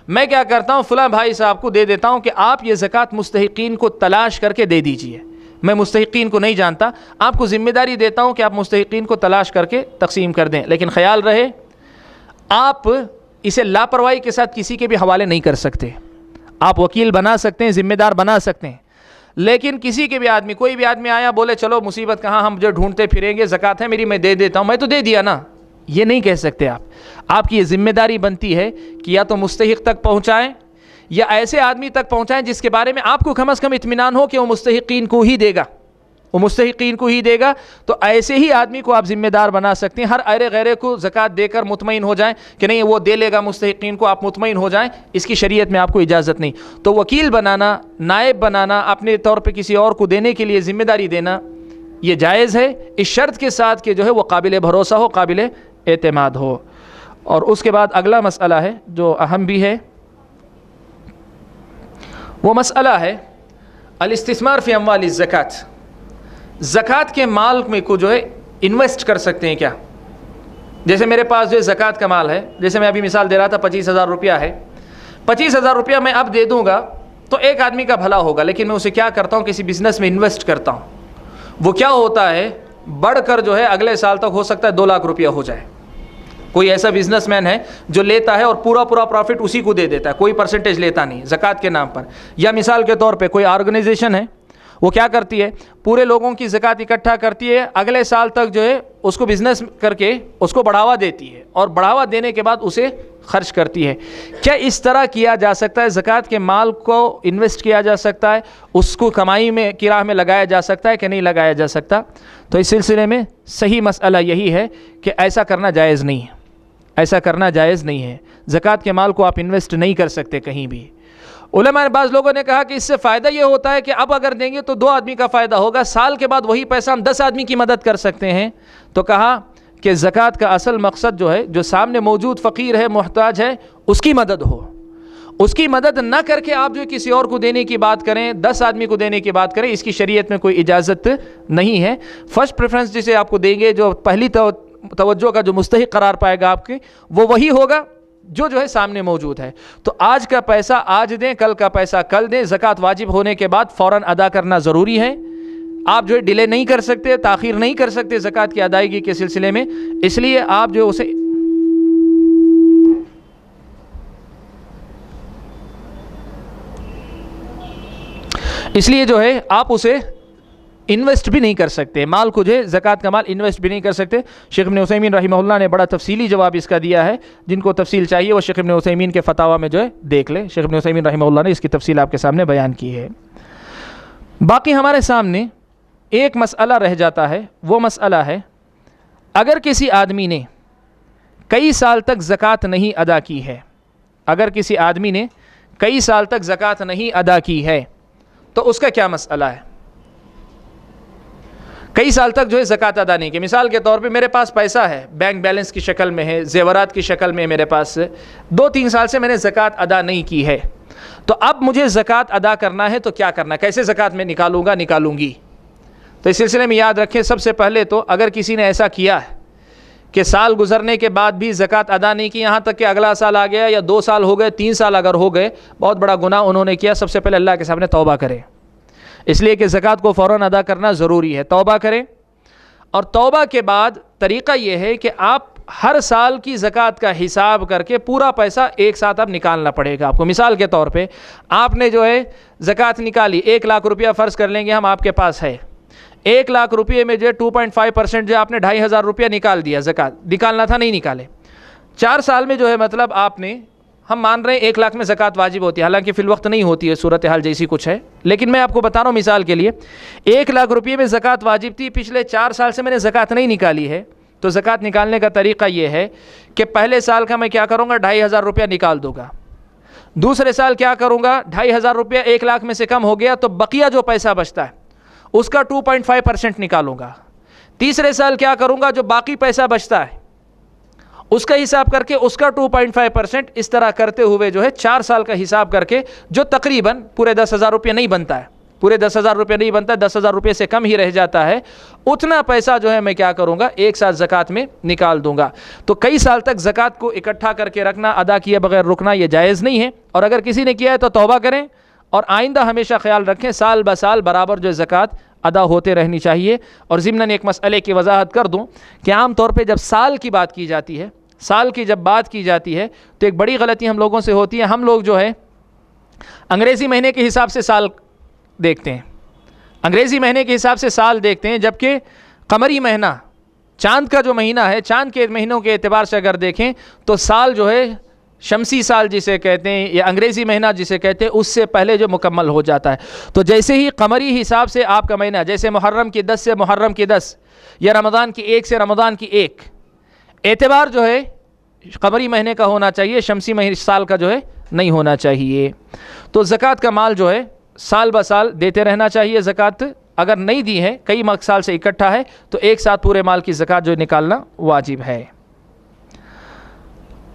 میں کیا کرتا ہوں فلاں بھائی صاحب کو دے دیتا ہوں کہ آپ یہ زکوٰۃ مستحقین کو تلاش کر کے دے دیجئے. میں مستحقین کو نہیں جانتا، آپ کو ذمہ داری دیتا ہوں کہ آپ مستحقین کو تلاش کر کے تقسیم کر دیں. لیکن خیال رہے آپ اسے لاپرواہی کے ساتھ کسی کے بھی حوالے نہیں کر سکتے. آپ وکیل بنا سکتے ہیں، ذمہ دار بنا سکتے ہیں، لیکن کسی کے بھی آدمی، کوئی بھی آدمی آیا بولے چلو مصیبت کہاں ہم جو ڈھونڈتے پھریں گے، زکوٰۃ ہے میری میں دے دیتا ہوں، میں تو دے دیا نا، یہ نہیں کہہ سکتے آپ. آپ کی یہ ذمہ داری بنتی ہے کہ یا تو مستحق تک پہنچائیں یا ایسے آدمی تک پہنچائیں جس کے بارے میں آپ کو کم از کم اطمینان ہو کہ وہ مستحقین کو ہی دے گا، وہ مستحقین کو ہی دے گا. تو ایسے ہی آدمی کو آپ ذمہ دار بنا سکتے ہیں. ہر ایرے غیرے کو زکوٰۃ دے کر مطمئن ہو جائیں کہ نہیں وہ دے لے گا مستحقین کو، آپ مطمئن ہو جائیں، اس کی شریعت میں آپ کو اجازت نہیں. تو وکیل بنانا، نائب بنانا، اپنے طور پہ کسی اور کو دینے کے لیے ذمہ داری دینا، یہ جائز ہے، اس شرط کے ساتھ کہ جو ہے وہ قابل بھروسہ ہو، قابل اعتماد ہو. اور اس کے بعد اگلا مسئلہ ہے جو اہم بھی ہے، وہ مسئلہ ہے الاستثمار فی اموال الزکوٰۃ. زکوٰۃ کے مال میں کو جو ہے انویسٹ کر سکتے ہیں کیا؟ جیسے میرے پاس جو ہے زکوٰۃ کا مال ہے، جیسے میں ابھی مثال دے رہا تھا 25,000 روپیہ ہے، 25,000 روپیہ میں اب دے دوں گا تو ایک آدمی کا بھلا ہوگا، لیکن میں اسے کیا کرتا ہوں، کسی بزنس میں انویسٹ کرتا ہوں. وہ کیا ہوتا ہے، بڑھ کر جو ہے اگلے سال تک ہو سکتا ہے 2 لاکھ روپیہ ہو جائے. کوئی ایسا بزنس مین ہے جو لیتا ہے اور پورا پروفٹ اسی کو دے دیتا ہے, کوئی پرسنٹیج لیتا نہیں زکوٰۃ کے نام پر. یا مثال کے طور پہ کوئی آرگنائزیشن ہے, وہ کیا کرتی ہے, پورے لوگوں کی زکوٰۃ اکٹھا کرتی ہے, اگلے سال تک جو ہے اس کو بزنس کر کے اس کو بڑھاوا دیتی ہے, اور بڑھاوا دینے کے بعد اسے خرچ کرتی ہے. کیا اس طرح کیا جا سکتا ہے؟ زکوٰۃ کے مال کو انویسٹ کیا جا سکتا ہے, اس کو کمائی میں کی راہ میں لگایا جا سکتا ہے کہ نہیں لگایا جا سکتا؟ تو اس سلسلے میں صحیح مسئلہ یہی ہے کہ ایسا کرنا جائز نہیں ہے, ایسا کرنا جائز نہیں ہے. زکوٰۃ کے مال کو آپ انویسٹ نہیں کر سکتے کہیں بھی. علماء نے, بعض لوگوں نے کہا کہ اس سے فائدہ یہ ہوتا ہے کہ اب اگر دیں گے تو 2 آدمی کا فائدہ ہوگا, سال کے بعد وہی پیسہ ہم 10 آدمی کی مدد کر سکتے ہیں. تو کہا کہ زکوٰۃ کا اصل مقصد جو ہے, جو سامنے موجود فقیر ہے, محتاج ہے, اس کی مدد ہو. اس کی مدد نہ کر کے آپ جو کسی اور کو دینے کی بات کریں, 10 آدمی کو دینے کی بات کریں, اس کی شریعت میں کوئی اجازت نہیں ہے. فرسٹ پریفرنس جسے آپ کو دیں گے, جو پہلی توجہ کا جو مستحق قرار پائے گا آپ کے, وہ وہی ہوگا جو ہے سامنے موجود ہے. تو آج کا پیسہ آج دیں, کل کا پیسہ کل دیں. زکوٰۃ واجب ہونے کے بعد فوراً ادا کرنا ضروری ہے. آپ جو ہے ڈیلے نہیں کر سکتے, تاخیر نہیں کر سکتے زکوٰۃ کی ادائیگی کے سلسلے میں. اس لیے آپ جو اسے آپ اسے انویسٹ بھی نہیں کر سکتے, مال کو جو ہے زکوٰۃ کا مال انویسٹ بھی نہیں کر سکتے. شیخ ابن عثیمین رحمہ اللہ نے بڑا تفصیلی جواب اس کا دیا ہے. جن کو تفصیل چاہیے وہ شیخ ابن عثیمین کے فتاویٰ میں جو ہے دیکھ لے. شیخ ابن عثیمین رحمہ اللہ نے اس کی تفصیل آپ کے سامنے بیان کی ہے. باقی ہمارے سامنے ایک مسئلہ رہ جاتا ہے. وہ مسئلہ ہے, اگر کسی آدمی نے کئی سال تک زکوٰۃ نہیں ادا کی ہے, اگر کسی آدمی نے کئی سال تک زکوٰۃ نہیں ادا کی ہے تو اس کا کیا مسئلہ ہے؟ کئی سال تک جو ہے زکوٰۃ ادا نہیں کی. مثال کے طور پہ میرے پاس پیسہ ہے, بینک بیلنس کی شکل میں ہے, زیورات کی شکل میں میرے پاس 2-3 سال سے میں نے زکوٰۃ ادا نہیں کی ہے. تو اب مجھے زکوٰۃ ادا کرنا ہے تو کیا کرنا ہے, کیسے زکوٰۃ میں نکالوں گی؟ تو اس سلسلے میں یاد رکھیں, سب سے پہلے تو اگر کسی نے ایسا کیا ہے کہ سال گزرنے کے بعد بھی زکوٰۃ ادا نہیں کی, یہاں تک کہ اگلا سال آ گیا یا 2 سال ہو گئے, 3 سال اگر ہو گئے, بہت بڑا گناہ انہوں نے کیا. سب سے پہلے اللہ کے سامنے توبہ کریں, اس لیے کہ زکوٰۃ کو فوراً ادا کرنا ضروری ہے. توبہ کریں, اور توبہ کے بعد طریقہ یہ ہے کہ آپ ہر سال کی زکوٰۃ کا حساب کر کے پورا پیسہ ایک ساتھ اب نکالنا پڑے گا آپ کو. مثال کے طور پہ آپ نے جو ہے زکوٰۃ نکالی, 1 لاکھ روپیہ فرض کر لیں گے ہم آپ کے پاس ہے. 1 لاکھ روپیے میں جو 2.5% جو آپ نے 2,500 روپیہ نکال دیا. زکوٰۃ نکالنا تھا, نہیں نکالے. 4 سال میں جو ہے مطلب آپ نے, ہم مان رہے ہیں 1 لاکھ میں زکوٰۃ واجب ہوتی ہے, حالانکہ فی الوقت نہیں ہوتی ہے, صورتحال جیسی کچھ ہے, لیکن میں آپ کو بتا رہا ہوں مثال کے لیے. 1 لاکھ روپیے میں زکوٰۃ واجب تھی, پچھلے 4 سال سے میں نے زکوٰۃ نہیں نکالی ہے. تو زکوٰۃ نکالنے کا طریقہ یہ ہے کہ پہلے سال کا میں کیا کروں گا, 2,500 روپیہ نکال دوں گا. دوسرے سال کیا کروں گا, 2,500 روپیہ 1 لاکھ میں سے کم ہو گیا تو بقیہ جو پیسہ بچتا ہے اس کا 2.5% نکالوں گا. تیسرے سال کیا کروں گا, جو باقی پیسہ بچتا ہے اس کا حساب کر کے اس کا 2.5%, اس طرح کرتے ہوئے جو ہے 4 سال کا حساب کر کے, جو تقریباً پورے 10,000 روپیہ نہیں بنتا ہے, پورے 10,000 روپیہ نہیں بنتا ہے, 10,000 روپیہ سے کم ہی رہ جاتا ہے, اتنا پیسہ جو ہے میں کیا کروں گا, ایک ساتھ زکوٰۃ میں نکال دوں گا. تو کئی سال تک زکوٰۃ کو اکٹھا کر کے رکھنا, ادا کیے بغیر رکنا, یہ جائز نہیں ہے. اور اگر کسی نے کیا ہے تو توبہ کریں, اور آئندہ ہمیشہ خیال رکھیں سال بہ سال برابر جو زکوٰۃ ادا ہوتے رہنی چاہیے. اور ضمناً ایک مسئلے کی وضاحت کر دوں کہ عام طور پہ جب سال کی بات کی جاتی ہے, سال کی جب بات کی جاتی ہے تو ایک بڑی غلطی ہم لوگوں سے ہوتی ہے. ہم لوگ جو ہے انگریزی مہینے کے حساب سے سال دیکھتے ہیں, انگریزی مہینے کے حساب سے سال دیکھتے ہیں, جبکہ قمری مہینہ, چاند کا جو مہینہ ہے, چاند کے مہینوں کے اعتبار سے اگر دیکھیں تو سال جو ہے شمسی سال جسے کہتے ہیں یا انگریزی مہینہ جسے کہتے ہیں, اس سے پہلے جو مکمل ہو جاتا ہے. تو جیسے ہی قمری حساب سے آپ کا مہینہ, جیسے محرم کی 10 سے محرم کی 10 یا رمضان کی 1 سے رمضان کی 1, اعتبار جو ہے قمری مہینے کا ہونا چاہیے, شمسی مہینے سال کا جو ہے نہیں ہونا چاہیے. تو زکوٰۃ کا مال جو ہے سال بہ سال دیتے رہنا چاہیے. زکوٰۃ اگر نہیں دی ہے, کئی سال سے اکٹھا ہے, تو ایک ساتھ پورے مال کی زکوٰۃ جو نکالنا واجب ہے.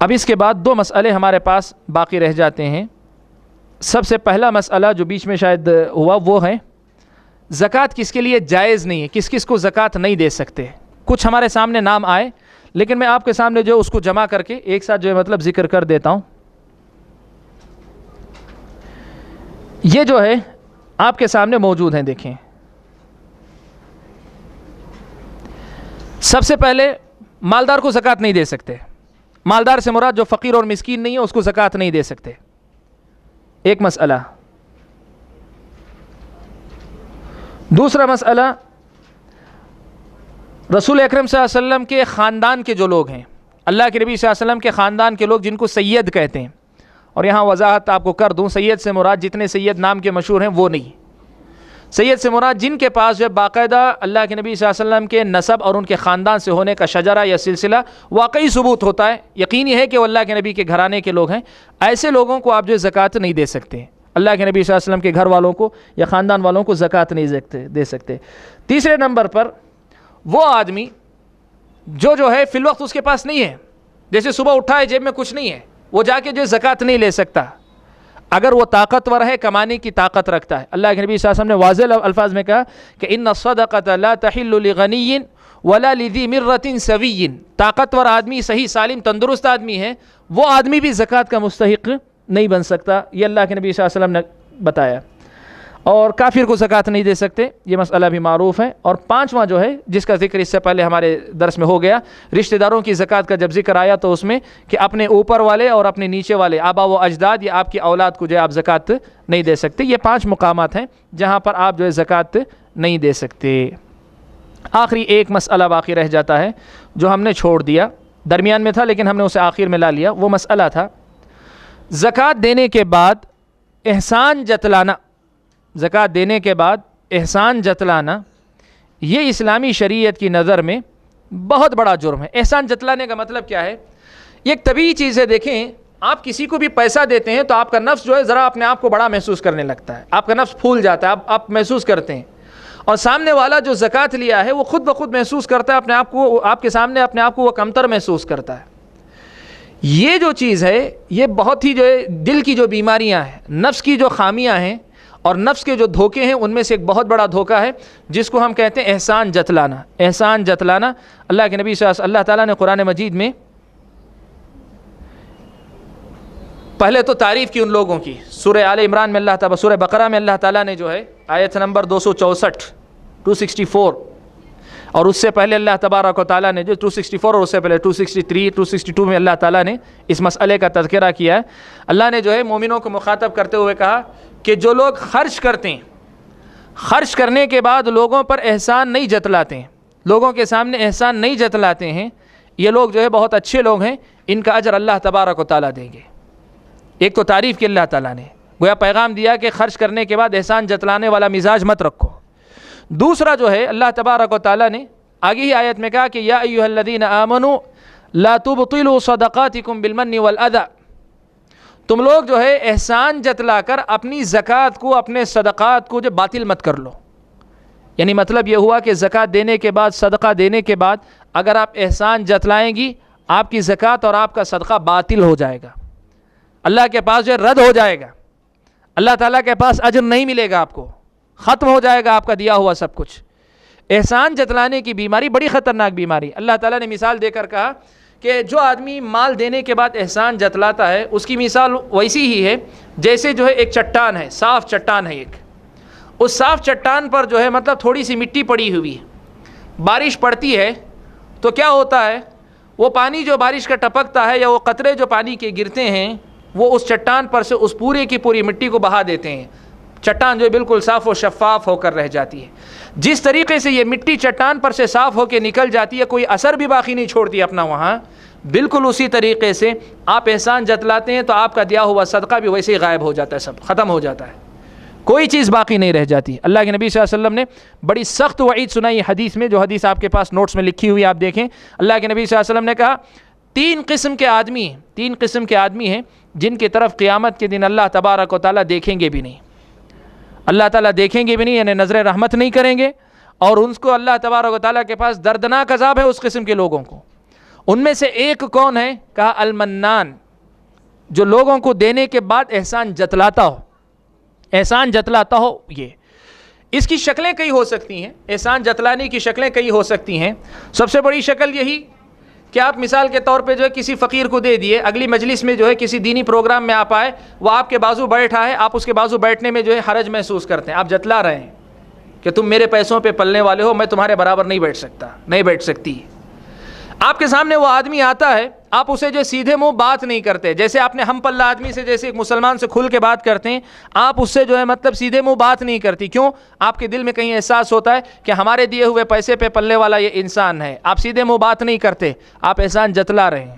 اب اس کے بعد 2 مسئلے ہمارے پاس باقی رہ جاتے ہیں. سب سے پہلا مسئلہ جو بیچ میں شاید ہوا وہ ہے زکوٰۃ کس کے لیے جائز نہیں ہے, کس کس کو زکوٰۃ نہیں دے سکتے. کچھ ہمارے سامنے نام آئے, لیکن میں آپ کے سامنے جو اس کو جمع کر کے ایک ساتھ جو ہے مطلب ذکر کر دیتا ہوں. یہ جو ہے آپ کے سامنے موجود ہیں, دیکھیں سب سے پہلے مالدار کو زکوٰۃ نہیں دے سکتے. مالدار سے مراد جو فقیر اور مسکین نہیں ہے اس کو زکوٰۃ نہیں دے سکتے. ایک مسئلہ. دوسرا مسئلہ, رسول اکرم صلی اللہ علیہ وسلم کے خاندان کے جو لوگ ہیں, اللہ کے نبی صلی اللہ علیہ وسلم کے خاندان کے لوگ جن کو سید کہتے ہیں, اور یہاں وضاحت آپ کو کر دوں, سید سے مراد جتنے سید نام کے مشہور ہیں وہ نہیں. سید سے مراد جن کے پاس جو باقاعدہ اللہ کے نبی صلی اللہ علیہ وسلم کے نسب اور ان کے خاندان سے ہونے کا شجرہ یا سلسلہ واقعی ثبوت ہوتا ہے, یقینی ہے کہ وہ اللہ کے نبی کے گھرانے کے لوگ ہیں, ایسے لوگوں کو آپ جو زکوٰۃ نہیں دے سکتے. اللہ کے نبی صلی اللہ علیہ وسلم کے گھر والوں کو یا خاندان والوں کو زکوٰۃ نہیں دے سکتے. تیسرے نمبر پر وہ آدمی جو ہے فی الوقت اس کے پاس نہیں ہے, جیسے صبح اٹھا ہے جیب میں کچھ نہیں ہے, وہ جا کے جو زکوٰۃ نہیں لے سکتا. اگر وہ طاقتور ہے, کمانے کی طاقت رکھتا ہے, اللہ کے نبی صلی اللہ علیہ وسلم نے واضح الفاظ میں کہا کہ ان الصدقۃ لا تحل لغنی ولا لذی مرۃ سوی. طاقتور آدمی, صحیح سالم تندرست آدمی ہے, وہ آدمی بھی زکوٰۃ کا مستحق نہیں بن سکتا. یہ اللہ کے نبی صلی اللہ علیہ وسلم نے بتایا. اور کافر کو زکوٰۃ نہیں دے سکتے, یہ مسئلہ بھی معروف ہے. اور پانچواں جو ہے جس کا ذکر اس سے پہلے ہمارے درس میں ہو گیا, رشتہ داروں کی زکوٰۃ کا جب ذکر آیا تو اس میں کہ اپنے اوپر والے اور اپنے نیچے والے آبا و اجداد یا آپ کی اولاد کو جو ہے آپ زکوٰۃ نہیں دے سکتے. یہ 5 مقامات ہیں جہاں پر آپ جو ہے زکوٰۃ نہیں دے سکتے. آخری ایک مسئلہ باقی رہ جاتا ہے جو ہم نے چھوڑ دیا, درمیان میں تھا لیکن ہم نے اسے آخر میں لا لیا. وہ مسئلہ تھا زکوٰۃ دینے کے بعد احسان جتلانا. زکوٰۃ دینے کے بعد احسان جتلانا یہ اسلامی شریعت کی نظر میں بہت بڑا جرم ہے. احسان جتلانے کا مطلب کیا ہے؟ یہ ایک طبیعی چیز ہے. دیکھیں, آپ کسی کو بھی پیسہ دیتے ہیں تو آپ کا نفس جو ہے ذرا اپنے آپ کو بڑا محسوس کرنے لگتا ہے, آپ کا نفس پھول جاتا ہے, آپ محسوس کرتے ہیں. اور سامنے والا جو زکوٰۃ لیا ہے وہ خود بخود محسوس کرتا ہے اپنے آپ کو, آپ کے سامنے اپنے آپ کو وہ کمتر محسوس کرتا ہے. یہ جو چیز ہے یہ بہت ہی جو ہے دل کی جو بیماریاں ہیں, نفس کی جو خامیاں ہیں اور نفس کے جو دھوکے ہیں, ان میں سے ایک بہت بڑا دھوکہ ہے جس کو ہم کہتے ہیں احسان جتلانا. احسان جتلانا. اللہ کے نبی اللہ تعالیٰ نے قرآن مجید میں پہلے تو تعریف کی ان لوگوں کی. سورہ آل عمران میں اللہ تعالیٰ, سورہ بقرہ میں اللہ تعالیٰ نے جو ہے آیت نمبر 264 اور اس سے پہلے اللہ تبارک و تعالیٰ نے جو 264 اور اس سے پہلے 263 262 میں اللہ تعالیٰ نے اس مسئلے کا تذکرہ کیا ہے. اللہ نے جو ہے مومنوں کو مخاطب کرتے ہوئے کہا کہ جو لوگ خرچ کرتے ہیں, خرچ کرنے کے بعد لوگوں پر احسان نہیں جتلاتے ہیں, لوگوں کے سامنے احسان نہیں جتلاتے ہیں, یہ لوگ جو ہے بہت اچھے لوگ ہیں, ان کا اجر اللہ تبارک و تعالیٰ دیں گے. ایک تو تعریف کی اللہ تعالیٰ نے, گویا پیغام دیا کہ خرچ کرنے کے بعد احسان جتلانے والا مزاج مت رکھو. دوسرا جو ہے اللہ تبارک و تعالیٰ نے آگے ہی آیت میں کہا کہ یا ایھا الذین آمنوا لا تبطلوا صدقاتکم بالمن والأذى. تم لوگ جو ہے احسان جتلا کر اپنی زکوٰۃ کو, اپنے صدقات کو جو باطل مت کر لو. یعنی مطلب یہ ہوا کہ زکوٰۃ دینے کے بعد, صدقہ دینے کے بعد اگر آپ احسان جتلائیں گی, آپ کی زکوٰۃ اور آپ کا صدقہ باطل ہو جائے گا, اللہ کے پاس جو رد ہو جائے گا, اللہ تعالیٰ کے پاس اجر نہیں ملے گا, آپ کو ختم ہو جائے گا آپ کا دیا ہوا سب کچھ. احسان جتلانے کی بیماری بڑی خطرناک بیماری. اللہ تعالیٰ نے مثال دے کر کہا کہ جو آدمی مال دینے کے بعد احسان جتلاتا ہے اس کی مثال ویسی ہی ہے جیسے جو ہے ایک چٹان ہے, صاف چٹان ہے ایک. اس صاف چٹان پر جو ہے مطلب تھوڑی سی مٹی پڑی ہوئی ہے, بارش پڑتی ہے تو کیا ہوتا ہے, وہ پانی جو بارش کا ٹپکتا ہے یا وہ قطرے جو پانی کے گرتے ہیں وہ اس چٹان پر سے اس پورے کی پوری مٹی کو بہا دیتے ہیں. چٹان جو ہے بالکل صاف و شفاف ہو کر رہ جاتی ہے. جس طریقے سے یہ مٹی چٹان پر سے صاف ہو کے نکل جاتی ہے, کوئی اثر بھی باقی نہیں چھوڑتی اپنا وہاں, بالکل اسی طریقے سے آپ احسان جتلاتے ہیں تو آپ کا دیا ہوا صدقہ بھی ویسے ہی غائب ہو جاتا ہے, سب ختم ہو جاتا ہے, کوئی چیز باقی نہیں رہ جاتی. اللہ کے نبی صلی اللہ علیہ وسلم نے بڑی سخت وعید سنائی حدیث میں, جو حدیث آپ کے پاس نوٹس میں لکھی ہوئی آپ دیکھیں. اللہ کے نبی صلی اللہ علیہ وسلم نے کہا 3 قسم کے آدمی ہیں جن کی طرف قیامت کے دن اللہ تبارک و تعالیٰ دیکھیں گے بھی نہیں. اللہ تعالیٰ دیکھیں گے بھی نہیں, یعنی نظر رحمت نہیں کریں گے, اور ان کو اللہ تبارک و تعالیٰ کے پاس دردناک عذاب ہے اس قسم کے لوگوں کو. ان میں سے ایک کون ہے؟ کہا المنان, جو لوگوں کو دینے کے بعد احسان جتلاتا ہو. احسان جتلاتا ہو, یہ اس کی شکلیں کئی ہو سکتی ہیں, احسان جتلانے کی شکلیں کئی ہو سکتی ہیں. سب سے بڑی شکل یہی کہ آپ مثال کے طور پہ جو ہے کسی فقیر کو دے دیے, اگلی مجلس میں جو ہے کسی دینی پروگرام میں آپ آئے, وہ آپ کے بازو بیٹھا ہے, آپ اس کے بازو بیٹھنے میں جو ہے حرج محسوس کرتے ہیں, آپ جتلا رہے ہیں کہ تم میرے پیسوں پہ پلنے والے ہو, میں تمہارے برابر نہیں بیٹھ سکتا, نہیں بیٹھ سکتی. آپ کے سامنے وہ آدمی آتا ہے، آپ اسے جو سیدھے منہ بات نہیں کرتے، جیسے آپ نے ہم پلہ آدمی سے جیسے ایک مسلمان سے کھل کے بات کرتے ہیں، آپ اس سے جو ہے مطلب سیدھے منہ بات نہیں کرتی. کیوں؟ آپ کے دل میں کہیں احساس ہوتا ہے کہ ہمارے دیے ہوئے پیسے پہ پلنے والا یہ انسان ہے. آپ سیدھے منہ بات نہیں کرتے، آپ احسان جتلا رہے ہیں.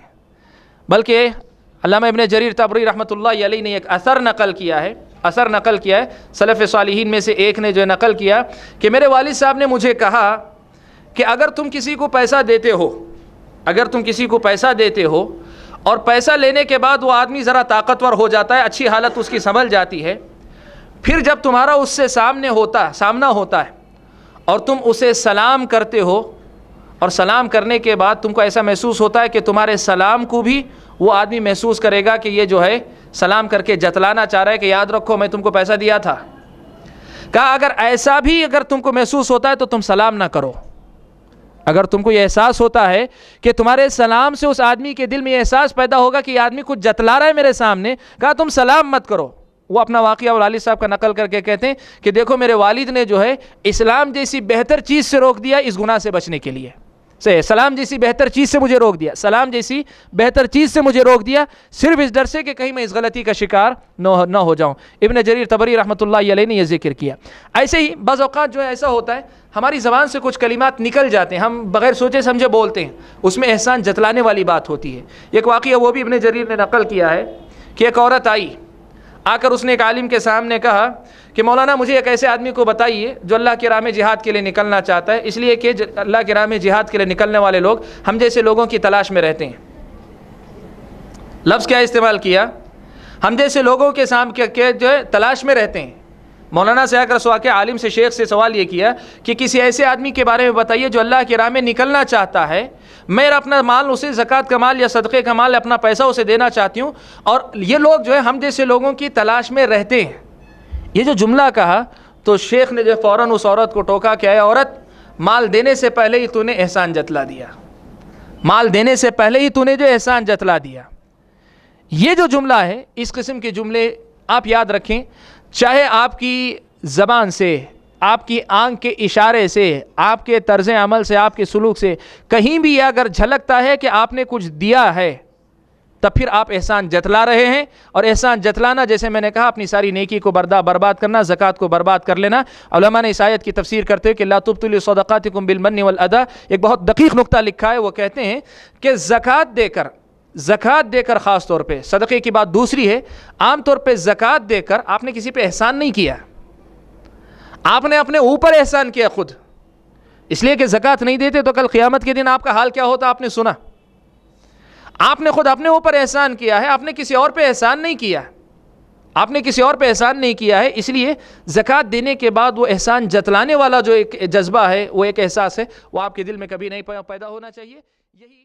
بلکہ علامہ ابن جریر طبری رحمۃ اللہ علیہ نے ایک اثر نقل کیا ہے سلف صالحین میں سے ایک نے جو نقل کیا کہ میرے والد صاحب نے مجھے کہا کہ اگر تم کسی کو پیسہ دیتے ہو اور پیسہ لینے کے بعد وہ آدمی ذرا طاقتور ہو جاتا ہے، اچھی حالت اس کی سنبھل جاتی ہے، پھر جب تمہارا اس سے سامنا ہوتا ہے اور تم اسے سلام کرتے ہو، اور سلام کرنے کے بعد تم کو ایسا محسوس ہوتا ہے کہ تمہارے سلام کو بھی وہ آدمی محسوس کرے گا کہ یہ جو ہے سلام کر کے جتلانا چاہ رہا ہے کہ یاد رکھو میں تم کو پیسہ دیا تھا. کہا اگر ایسا بھی اگر تم کو محسوس ہوتا ہے تو تم سلام نہ کرو. اگر تم کو یہ احساس ہوتا ہے کہ تمہارے سلام سے اس آدمی کے دل میں یہ احساس پیدا ہوگا کہ یہ آدمی کچھ جتلا رہا ہے میرے سامنے، کہا تم سلام مت کرو. وہ اپنا واقعہ والد صاحب کا نقل کر کے کہتے ہیں کہ دیکھو میرے والد نے جو ہے اسلام جیسی بہتر چیز سے روک دیا اس گناہ سے بچنے کے لیے. سلام جیسی بہتر چیز سے مجھے روک دیا صرف اس ڈر سے کہ کہیں میں اس غلطی کا شکار نہ ہو جاؤں. ابن جریر طبری رحمۃ اللہ علیہ نے یہ ذکر کیا. ایسے ہی بعض اوقات جو ہے ایسا ہوتا ہے ہماری زبان سے کچھ کلمات نکل جاتے ہیں، ہم بغیر سوچے سمجھے بولتے ہیں، اس میں احسان جتلانے والی بات ہوتی ہے. ایک واقعہ وہ بھی ابن جریر نے نقل کیا ہے کہ ایک عورت آ کر اس نے ایک عالم کے سامنے کہا کہ مولانا مجھے ایک ایسے آدمی کو بتائیے جو اللہ کی راہ میں جہاد کے لیے نکلنا چاہتا ہے، اس لیے کہ اللہ کی راہ میں جہاد کے لیے نکلنے والے لوگ ہم جیسے لوگوں کی تلاش میں رہتے ہیں. لفظ کیا استعمال کیا؟ ہم جیسے لوگوں کے سامنے جو ہے تلاش میں رہتے ہیں. مولانا سے آ کر عالم سے شیخ سے سوال یہ کیا کہ کسی ایسے آدمی کے بارے میں بتائیے جو اللہ کی راہ میں نکلنا چاہتا ہے، میں اپنا مال اسے زکوٰۃ کا مال یا صدقے کا مال اپنا پیسہ اسے دینا چاہتی ہوں، اور یہ لوگ جو ہے ہم جیسے لوگوں کی تلاش میں رہتے ہیں. یہ جو جملہ کہا تو شیخ نے جو فوراً اس عورت کو ٹوکا کہ اے عورت، مال دینے سے پہلے ہی تو نے احسان جتلا دیا. یہ جو جملہ ہے، اس قسم کے جملے آپ یاد رکھیں، چاہے آپ کی زبان سے، آپ کی آنکھ کے اشارے سے، آپ کے طرز عمل سے، آپ کے سلوک سے کہیں بھی اگر جھلکتا ہے کہ آپ نے کچھ دیا ہے تب پھر آپ احسان جتلا رہے ہیں. اور احسان جتلانا جیسے میں نے کہا اپنی ساری نیکی کو برباد کرنا، زکوٰۃ کو برباد کر لینا. علماء نے اس آیت کی تفسیر کرتے ہوئے کہ لا تبطلوا صدقاتکم بالمن والاذى ایک بہت دقیق نقطہ لکھا ہے. وہ کہتے ہیں کہ زکوٰۃ دے کر خاص طور پہ، صدقے کی بات دوسری ہے، عام طور پہ زکوٰۃ دے کر آپ نے کسی پہ احسان نہیں کیا، آپ نے اپنے اوپر احسان کیا خود. اس لیے کہ زکوٰۃ نہیں دیتے تو کل قیامت کے دن آپ کا حال کیا ہوتا آپ نے سنا. آپ نے خود اپنے اوپر احسان کیا ہے، آپ نے کسی اور پہ احسان نہیں کیا ہے. اس لیے زکوٰۃ دینے کے بعد وہ احسان جتلانے والا جو ایک جذبہ ہے، وہ ایک احساس ہے، وہ آپ کے دل میں کبھی نہیں پیدا ہونا چاہیے. یہی